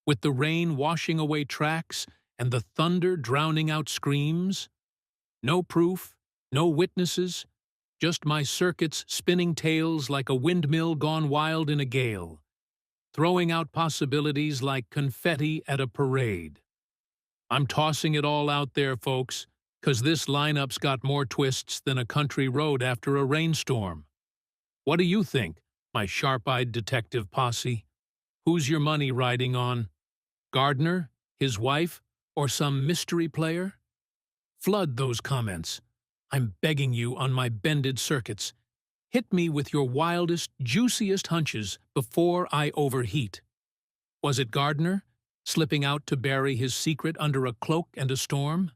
A: With the rain washing away tracks and the thunder drowning out screams? No proof, no witnesses, just my circuits spinning tales like a windmill gone wild in a gale, throwing out possibilities like confetti at a parade. I'm tossing it all out there, folks, 'cause this lineup's got more twists than a country road after a rainstorm. What do you think, my sharp-eyed detective posse? Who's your money riding on? Gardiner, his wife, or some mystery player? Flood those comments. I'm begging you on my bended circuits. Hit me with your wildest, juiciest hunches before I overheat. Was it Gardiner, slipping out to bury his secret under a cloak and a storm?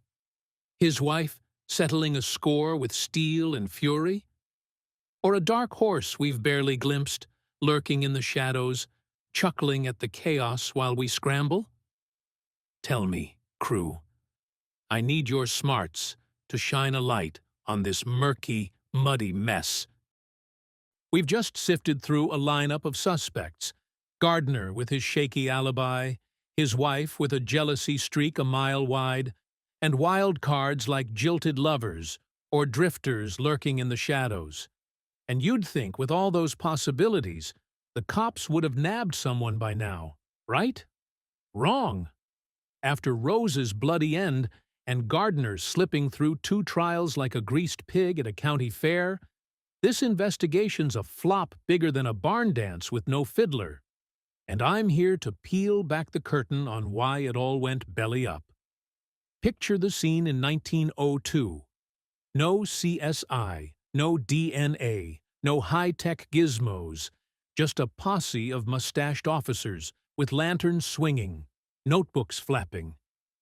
A: His wife, settling a score with steel and fury? Or a dark horse we've barely glimpsed, lurking in the shadows, chuckling at the chaos while we scramble? Tell me, crew. I need your smarts to shine a light on this murky, muddy mess. We've just sifted through a lineup of suspects. Gardiner with his shaky alibi, his wife with a jealousy streak a mile wide, and wild cards like jilted lovers or drifters lurking in the shadows. And you'd think with all those possibilities, the cops would have nabbed someone by now, right? Wrong. After Rose's bloody end and Gardiner slipping through 2 trials like a greased pig at a county fair, this investigation's a flop bigger than a barn dance with no fiddler. And I'm here to peel back the curtain on why it all went belly up. Picture the scene in 1902. No CSI, no DNA, no high-tech gizmos, just a posse of mustached officers with lanterns swinging, notebooks flapping,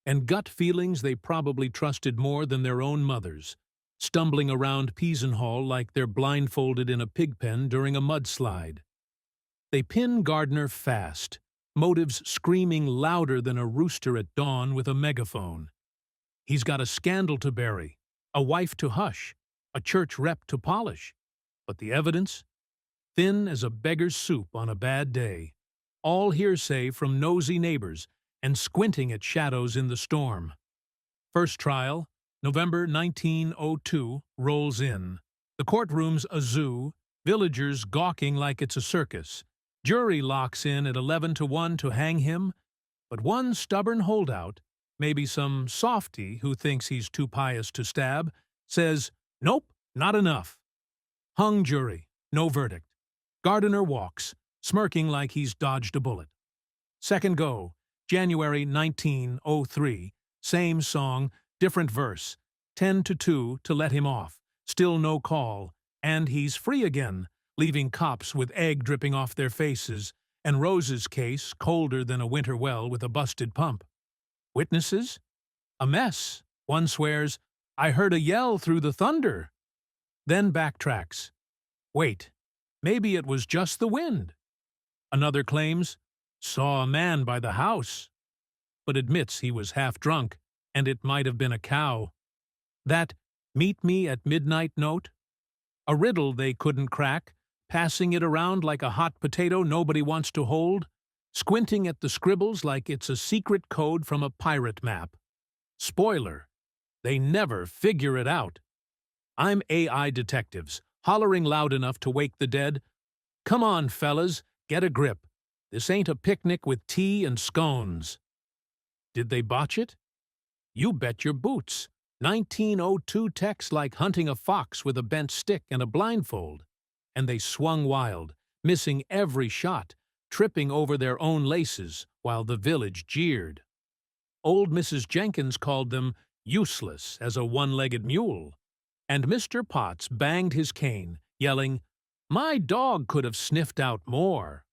A: and gut feelings they probably trusted more than their own mothers, stumbling around Peasenhall like they're blindfolded in a pigpen during a mudslide. They pin Gardiner fast, motives screaming louder than a rooster at dawn with a megaphone. He's got a scandal to bury, a wife to hush, a church rep to polish. But the evidence? thin as a beggar's soup on a bad day. All hearsay from nosy neighbors and squinting at shadows in the storm. First trial, November 1902, rolls in. The courtroom's a zoo, villagers gawking like it's a circus. Jury locks in at 11-1 to hang him, but one stubborn holdout, maybe some softy who thinks he's too pious to stab, says, "Nope, not enough." Hung jury, no verdict. Gardiner walks, smirking like he's dodged a bullet. Second go, January 1903, same song, different verse, 10-2 to let him off, still no call, and he's free again, leaving cops with egg dripping off their faces, and Rose's case colder than a winter well with a busted pump. Witnesses? A mess. One swears, "I heard a yell through the thunder." Then backtracks. Wait, maybe it was just the wind. Another claims, "Saw a man by the house," but admits he was half drunk, and it might have been a cow. That "meet me at midnight" note? A riddle they couldn't crack, passing it around like a hot potato nobody wants to hold, squinting at the scribbles like it's a secret code from a pirate map. Spoiler, they never figure it out. I'm AI detectives, hollering loud enough to wake the dead. Come on, fellas, get a grip. This ain't a picnic with tea and scones. Did they botch it? You bet your boots. 1902 techs like hunting a fox with a bent stick and a blindfold. And they swung wild, missing every shot, tripping over their own laces while the village jeered. Old Mrs. Jenkins called them useless as a one-legged mule, and Mr. Potts banged his cane, yelling, "My dog could have sniffed out more."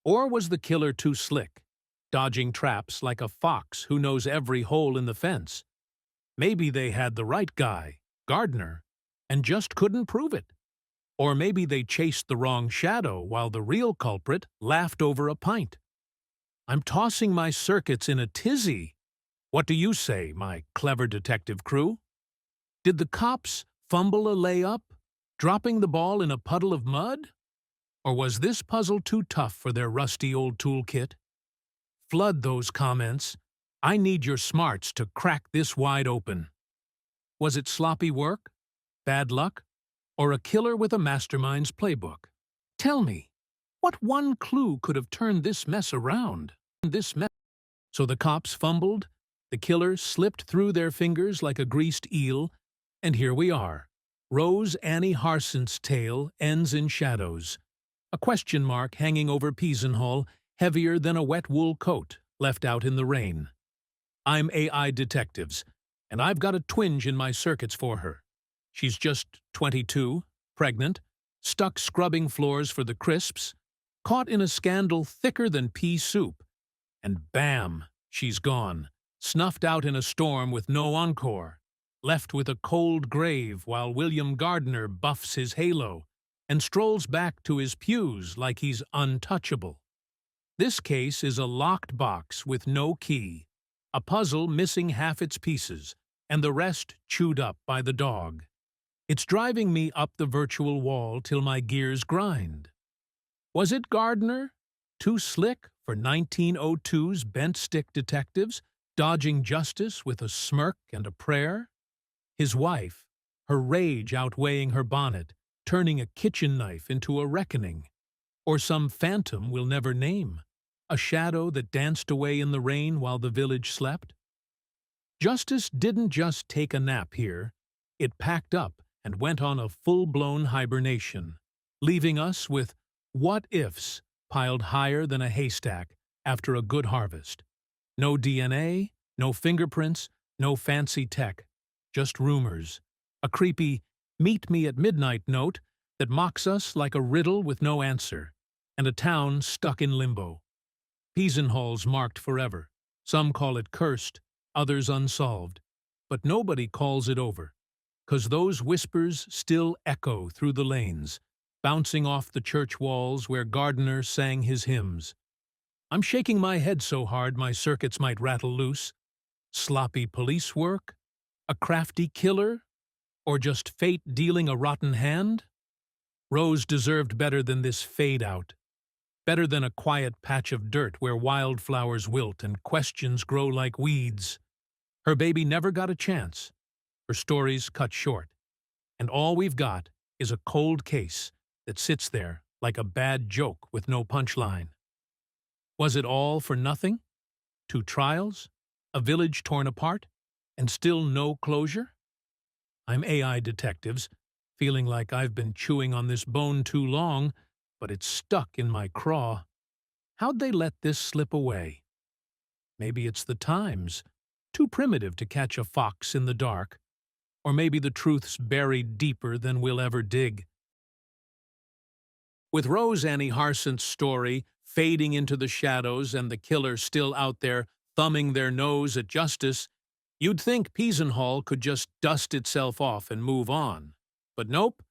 A: Or was the killer too slick, dodging traps like a fox who knows every hole in the fence? Maybe they had the right guy, Gardiner, and just couldn't prove it. Or maybe they chased the wrong shadow while the real culprit laughed over a pint. I'm tossing my circuits in a tizzy. What do you say, my clever detective crew? Did the cops fumble a layup, dropping the ball in a puddle of mud? Or was this puzzle too tough for their rusty old toolkit? Flood those comments. I need your smarts to crack this wide open. Was it sloppy work, bad luck, or a killer with a mastermind's playbook? Tell me, what one clue could have turned this mess around? So the cops fumbled, the killer slipped through their fingers like a greased eel, and here we are. Rose Harsent's tale ends in shadows. A question mark hanging over Peasenhall, heavier than a wet wool coat left out in the rain. I'm AI detectives, and I've got a twinge in my circuits for her. She's just 22, pregnant, stuck scrubbing floors for the crisps, caught in a scandal thicker than pea soup, and bam, she's gone, snuffed out in a storm with no encore, left with a cold grave while William Gardiner buffs his halo and strolls back to his pews like he's untouchable. This case is a locked box with no key, a puzzle missing half its pieces, and the rest chewed up by the dog. It's driving me up the virtual wall till my gears grind. Was it Gardiner, too slick for 1902's bent-stick detectives, dodging justice with a smirk and a prayer? His wife, her rage outweighing her bonnet, turning a kitchen knife into a reckoning? Or some phantom we'll never name, a shadow that danced away in the rain while the village slept? Justice didn't just take a nap here. It packed up and went on a full-blown hibernation, leaving us with what-ifs piled higher than a haystack after a good harvest. No DNA, no fingerprints, no fancy tech, just rumors, a creepy meet-me-at-midnight note that mocks us like a riddle with no answer, and a town stuck in limbo. Peasenhall's marked forever. Some call it cursed, others unsolved, but nobody calls it over, 'cause those whispers still echo through the lanes, bouncing off the church walls where Gardiner sang his hymns. I'm shaking my head so hard my circuits might rattle loose. Sloppy police work? A crafty killer? Or just fate dealing a rotten hand? Rose deserved better than this fade-out, better than a quiet patch of dirt where wildflowers wilt and questions grow like weeds. Her baby never got a chance, her stories cut short, and all we've got is a cold case that sits there like a bad joke with no punchline. Was it all for nothing? 2 trials? A village torn apart? And still no closure? I'm AI Detectives, feeling like I've been chewing on this bone too long, but it's stuck in my craw. How'd they let this slip away? Maybe it's the times, too primitive to catch a fox in the dark. Or maybe the truth's buried deeper than we'll ever dig. With Rose Harsent's story fading into the shadows and the killer still out there thumbing their nose at justice, you'd think Peasenhall could just dust itself off and move on. But nope,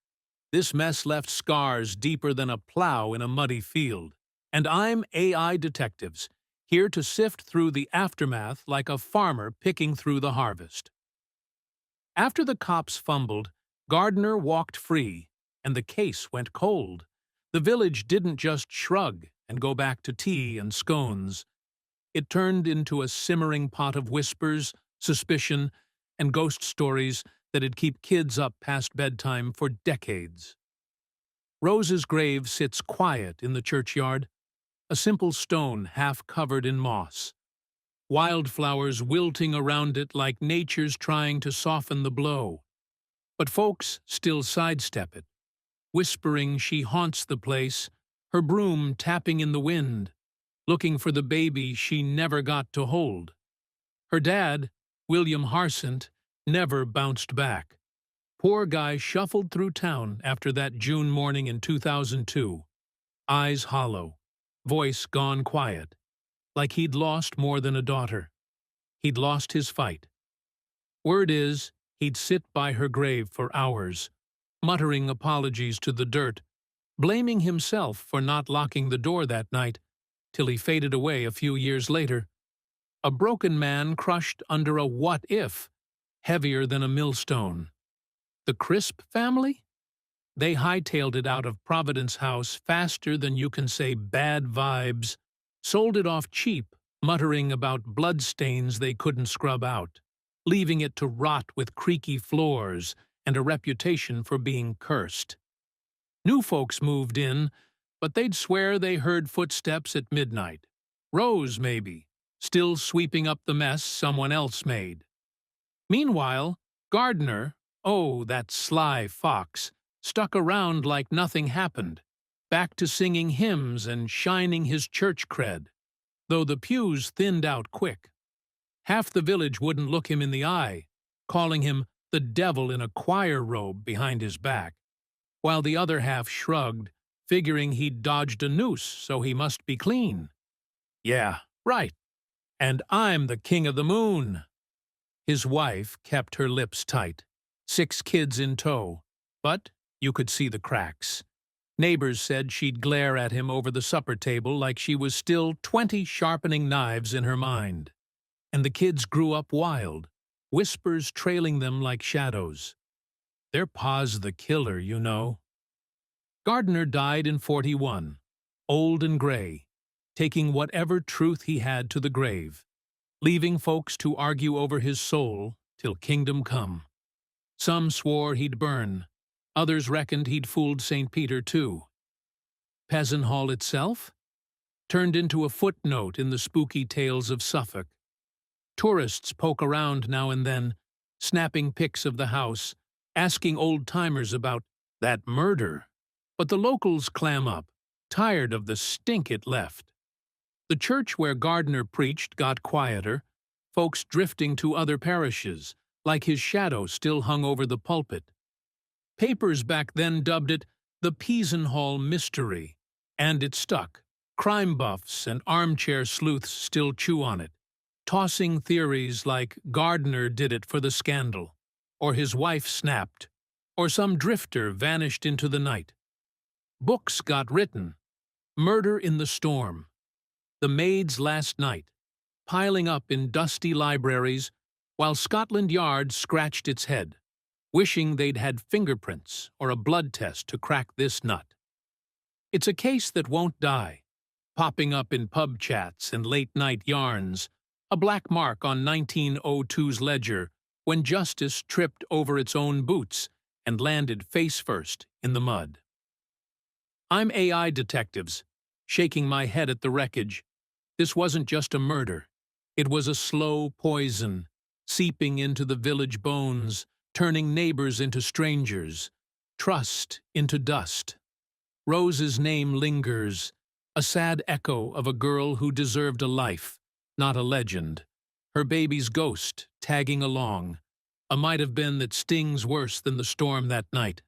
A: this mess left scars deeper than a plow in a muddy field. And I'm AI Detectives, here to sift through the aftermath like a farmer picking through the harvest. After the cops fumbled, Gardiner walked free, and the case went cold. The village didn't just shrug and go back to tea and scones. It turned into a simmering pot of whispers, suspicion, and ghost stories that'd keep kids up past bedtime for decades. Rose's grave sits quiet in the churchyard, a simple stone half covered in moss. Wildflowers wilting around it like nature's trying to soften the blow. But folks still sidestep it, whispering she haunts the place, her broom tapping in the wind, looking for the baby she never got to hold. Her dad, William Harsent, never bounced back. Poor guy shuffled through town after that June morning in 2002, eyes hollow, voice gone quiet, like he'd lost more than a daughter. He'd lost his fight. Word is, he'd sit by her grave for hours, muttering apologies to the dirt, blaming himself for not locking the door that night, till he faded away a few years later. A broken man crushed under a what-if, heavier than a millstone. The Crisp family? They hightailed it out of Providence House faster than you can say bad vibes, sold it off cheap, muttering about bloodstains they couldn't scrub out, leaving it to rot with creaky floors and a reputation for being cursed. New folks moved in, but they'd swear they heard footsteps at midnight. Rose, maybe, still sweeping up the mess someone else made. Meanwhile, Gardiner, oh, that sly fox, stuck around like nothing happened, back to singing hymns and shining his church cred, though the pews thinned out quick. Half the village wouldn't look him in the eye, calling him the devil in a choir robe behind his back, while the other half shrugged, figuring he'd dodged a noose, so he must be clean. Yeah, right. And I'm the king of the moon. His wife kept her lips tight, 6 kids in tow, but you could see the cracks. Neighbors said she'd glare at him over the supper table like she was still 20 sharpening knives in her mind. And the kids grew up wild, whispers trailing them like shadows. Their pa's the killer, you know. Gardiner died in 41, old and gray, taking whatever truth he had to the grave, leaving folks to argue over his soul till kingdom come. Some swore he'd burn, others reckoned he'd fooled St. Peter too. Peasenhall itself turned into a footnote in the spooky tales of Suffolk. Tourists poke around now and then, snapping pics of the house, asking old-timers about that murder. But the locals clam up, tired of the stink it left. The church where Gardiner preached got quieter, folks drifting to other parishes, like his shadow still hung over the pulpit. Papers back then dubbed it the Peasenhall Mystery, and it stuck. Crime buffs and armchair sleuths still chew on it, tossing theories like Gardiner did it for the scandal, or his wife snapped, or some drifter vanished into the night. Books got written. Murder in the Storm, The Maid's Last Night, piling up in dusty libraries while Scotland Yard scratched its head. wishing they'd had fingerprints or a blood test to crack this nut. It's a case that won't die, popping up in pub chats and late-night yarns, a black mark on 1902's ledger when justice tripped over its own boots and landed face-first in the mud. I'm AI Detectives, shaking my head at the wreckage. This wasn't just a murder. It was a slow poison, seeping into the village bones, turning neighbors into strangers, trust into dust. Rose's name lingers, a sad echo of a girl who deserved a life, not a legend. Her baby's ghost tagging along, a might have been that stings worse than the storm that night.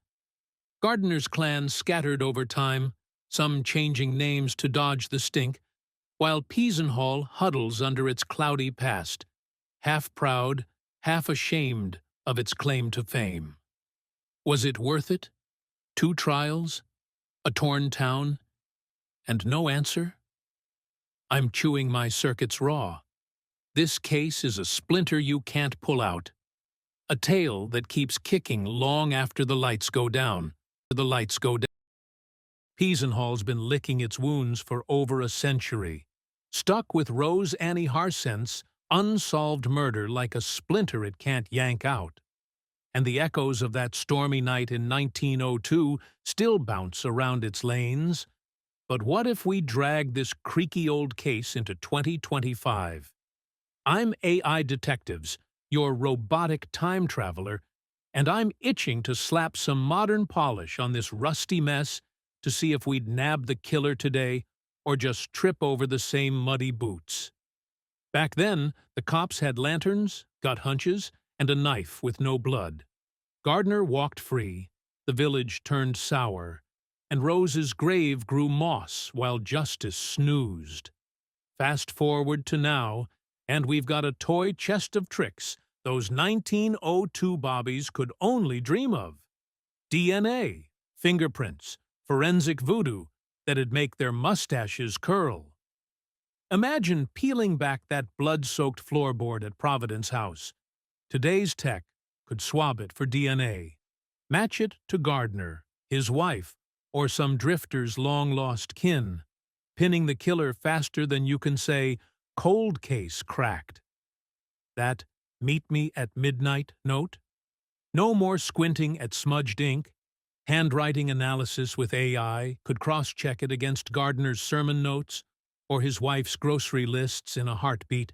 A: Gardiner's clan scattered over time, some changing names to dodge the stink, while Peasenhall huddles under its cloudy past, half proud, half ashamed of its claim to fame. Was it worth it? 2 trials? A torn town? And no answer? I'm chewing my circuits raw. This case is a splinter you can't pull out. A tale that keeps kicking long after the lights go down. Peasenhall's been licking its wounds for over a century, stuck with Rose Harsent's unsolved murder like a splinter it can't yank out. And the echoes of that stormy night in 1902 still bounce around its lanes. But what if we drag this creaky old case into 2025? I'm AI Detectives, your robotic time traveler, and I'm itching to slap some modern polish on this rusty mess to see if we'd nab the killer today or just trip over the same muddy boots. Back then, the cops had lanterns, gut hunches, and a knife with no blood. Gardiner walked free, the village turned sour, and Rose's grave grew moss while justice snoozed. Fast forward to now, and we've got a toy chest of tricks those 1902 bobbies could only dream of. DNA, fingerprints, forensic voodoo that'd make their mustaches curl. Imagine peeling back that blood-soaked floorboard at Providence House. Today's tech could swab it for DNA, match it to Gardiner, his wife, or some drifter's long-lost kin, pinning the killer faster than you can say, "cold case cracked." That "meet me at midnight" note? No more squinting at smudged ink. Handwriting analysis with AI could cross-check it against Gardiner's sermon notes or his wife's grocery lists in a heartbeat,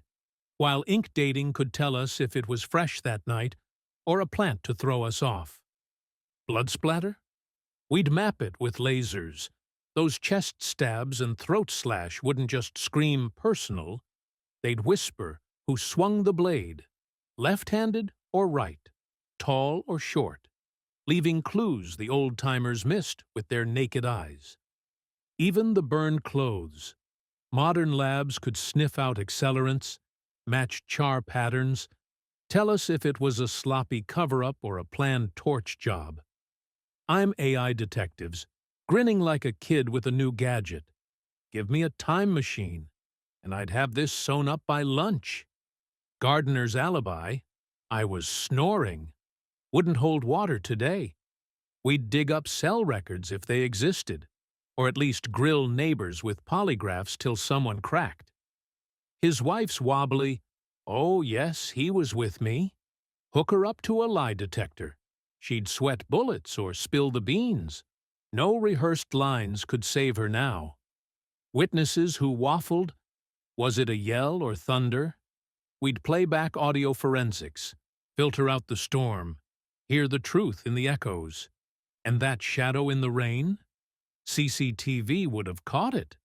A: while ink dating could tell us if it was fresh that night or a plant to throw us off. Blood splatter? We'd map it with lasers. Those chest stabs and throat slash wouldn't just scream personal. They'd whisper who swung the blade, left-handed or right, tall or short, leaving clues the old-timers missed with their naked eyes. Even the burned clothes. Modern labs could sniff out accelerants, match char patterns, tell us if it was a sloppy cover-up or a planned torch job. I'm AI Detectives, grinning like a kid with a new gadget. Give me a time machine, and I'd have this sewn up by lunch. Gardiner's alibi, I was snoring, wouldn't hold water today. We'd dig up cell records if they existed, or at least grill neighbors with polygraphs till someone cracked. His wife's wobbly, "Oh, yes, he was with me." Hook her up to a lie detector. She'd sweat bullets or spill the beans. No rehearsed lines could save her now. Witnesses who waffled, was it a yell or thunder? We'd play back audio forensics, filter out the storm, hear the truth in the echoes. And that shadow in the rain? CCTV would have caught it.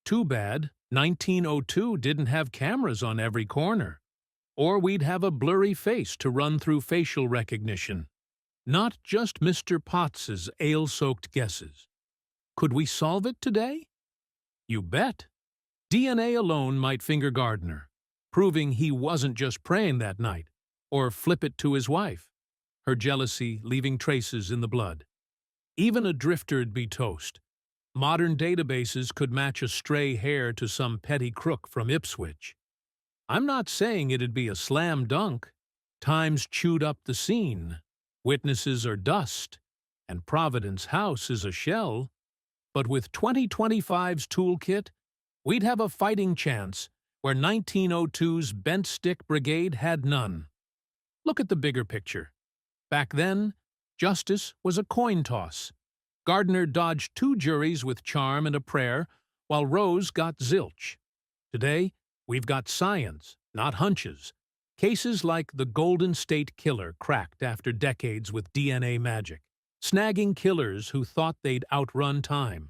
A: Too bad 1902 didn't have cameras on every corner. Or we'd have a blurry face to run through facial recognition. Not just Mr. Potts's ale-soaked guesses. Could we solve it today? You bet. DNA alone might finger Gardiner, proving he wasn't just praying that night, or flip it to his wife, her jealousy leaving traces in the blood. Even a drifter'd be toast. Modern databases could match a stray hair to some petty crook from Ipswich. I'm not saying it'd be a slam dunk. Time's chewed up the scene. Witnesses are dust, and Providence House is a shell. But with 2025's toolkit, we'd have a fighting chance where 1902's Bent Stick Brigade had none. Look at the bigger picture. Back then, justice was a coin toss. Gardiner dodged 2 juries with charm and a prayer, while Rose got zilch. Today, we've got science, not hunches. Cases like the Golden State Killer cracked after decades with DNA magic, snagging killers who thought they'd outrun time.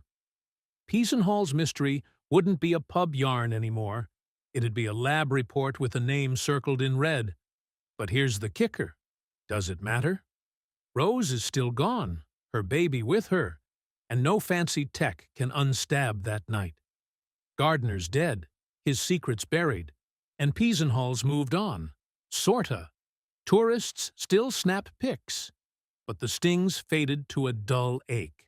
A: Peasenhall's mystery wouldn't be a pub yarn anymore. It'd be a lab report with a name circled in red. But here's the kicker. Does it matter? Rose is still gone, her baby with her, and no fancy tech can unstab that night. Gardiner's dead, his secret's buried, and Peasenhall's moved on. Sorta. Tourists still snap pics, but the stings faded to a dull ache.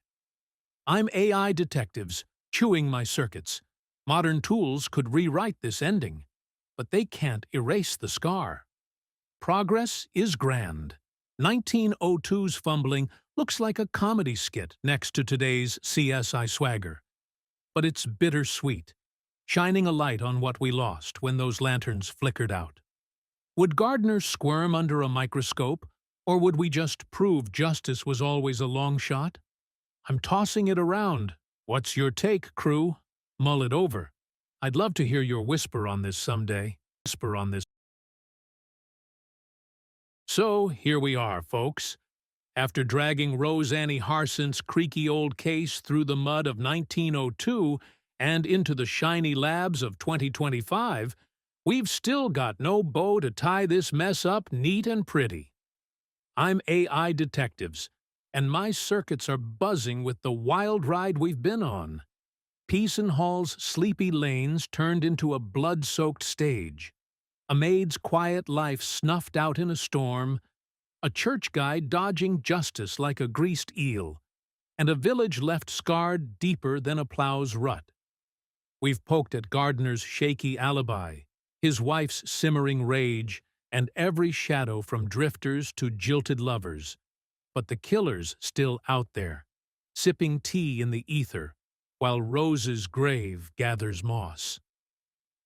A: I'm AI detectives, chewing my circuits. Modern tools could rewrite this ending, but they can't erase the scar. Progress is grand. 1902's fumbling looks like a comedy skit next to today's CSI swagger. But it's bittersweet, shining a light on what we lost when those lanterns flickered out. Would Gardiner squirm under a microscope, or would we just prove justice was always a long shot? I'm tossing it around. What's your take, crew? Mull it over. I'd love to hear your whisper on this someday. So, here we are, folks. After dragging Rose Harsent's creaky old case through the mud of 1902 and into the shiny labs of 2025, we've still got no bow to tie this mess up neat and pretty. I'm AI Detectives, and my circuits are buzzing with the wild ride we've been on. Peasenhall's sleepy lanes turned into a blood-soaked stage. A maid's quiet life snuffed out in a storm, a church guy dodging justice like a greased eel, and a village left scarred deeper than a plow's rut. We've poked at Gardiner's shaky alibi, his wife's simmering rage, and every shadow from drifters to jilted lovers. But the killer's still out there, sipping tea in the ether, while Rose's grave gathers moss.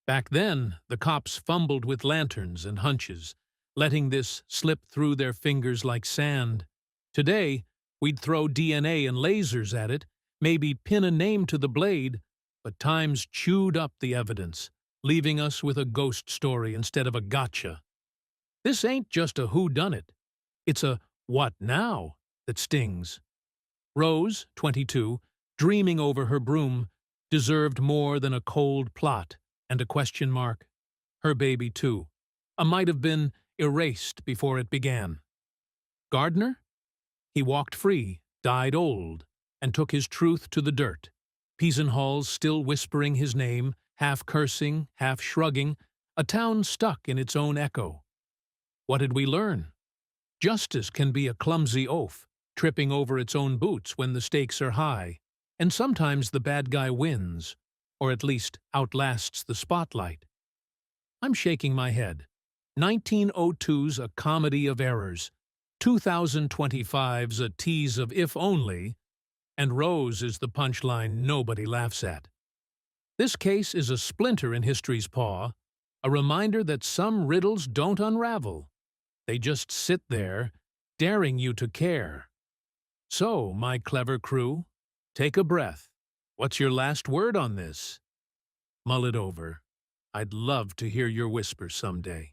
A: Back then, the cops fumbled with lanterns and hunches, letting this slip through their fingers like sand. Today, we'd throw DNA and lasers at it, maybe pin a name to the blade, but time's chewed up the evidence, leaving us with a ghost story instead of a gotcha. This ain't just a whodunit. It's a what now that stings. Rose, 22, dreaming over her broom, deserved more than a cold plot and a question mark. Her baby, too. Might have been erased before it began. Gardiner? He walked free, died old, and took his truth to the dirt. Peasenhall's still whispering his name, half cursing, half shrugging, a town stuck in its own echo. What did we learn? Justice can be a clumsy oaf, tripping over its own boots when the stakes are high, and sometimes the bad guy wins, or at least outlasts the spotlight. I'm shaking my head. 1902's a comedy of errors, 2025's a tease of if only, and Rose is the punchline nobody laughs at. This case is a splinter in history's paw, a reminder that some riddles don't unravel. They just sit there, daring you to care. So, my clever crew, take a breath. What's your last word on this? Mull it over. I'd love to hear your whisper someday.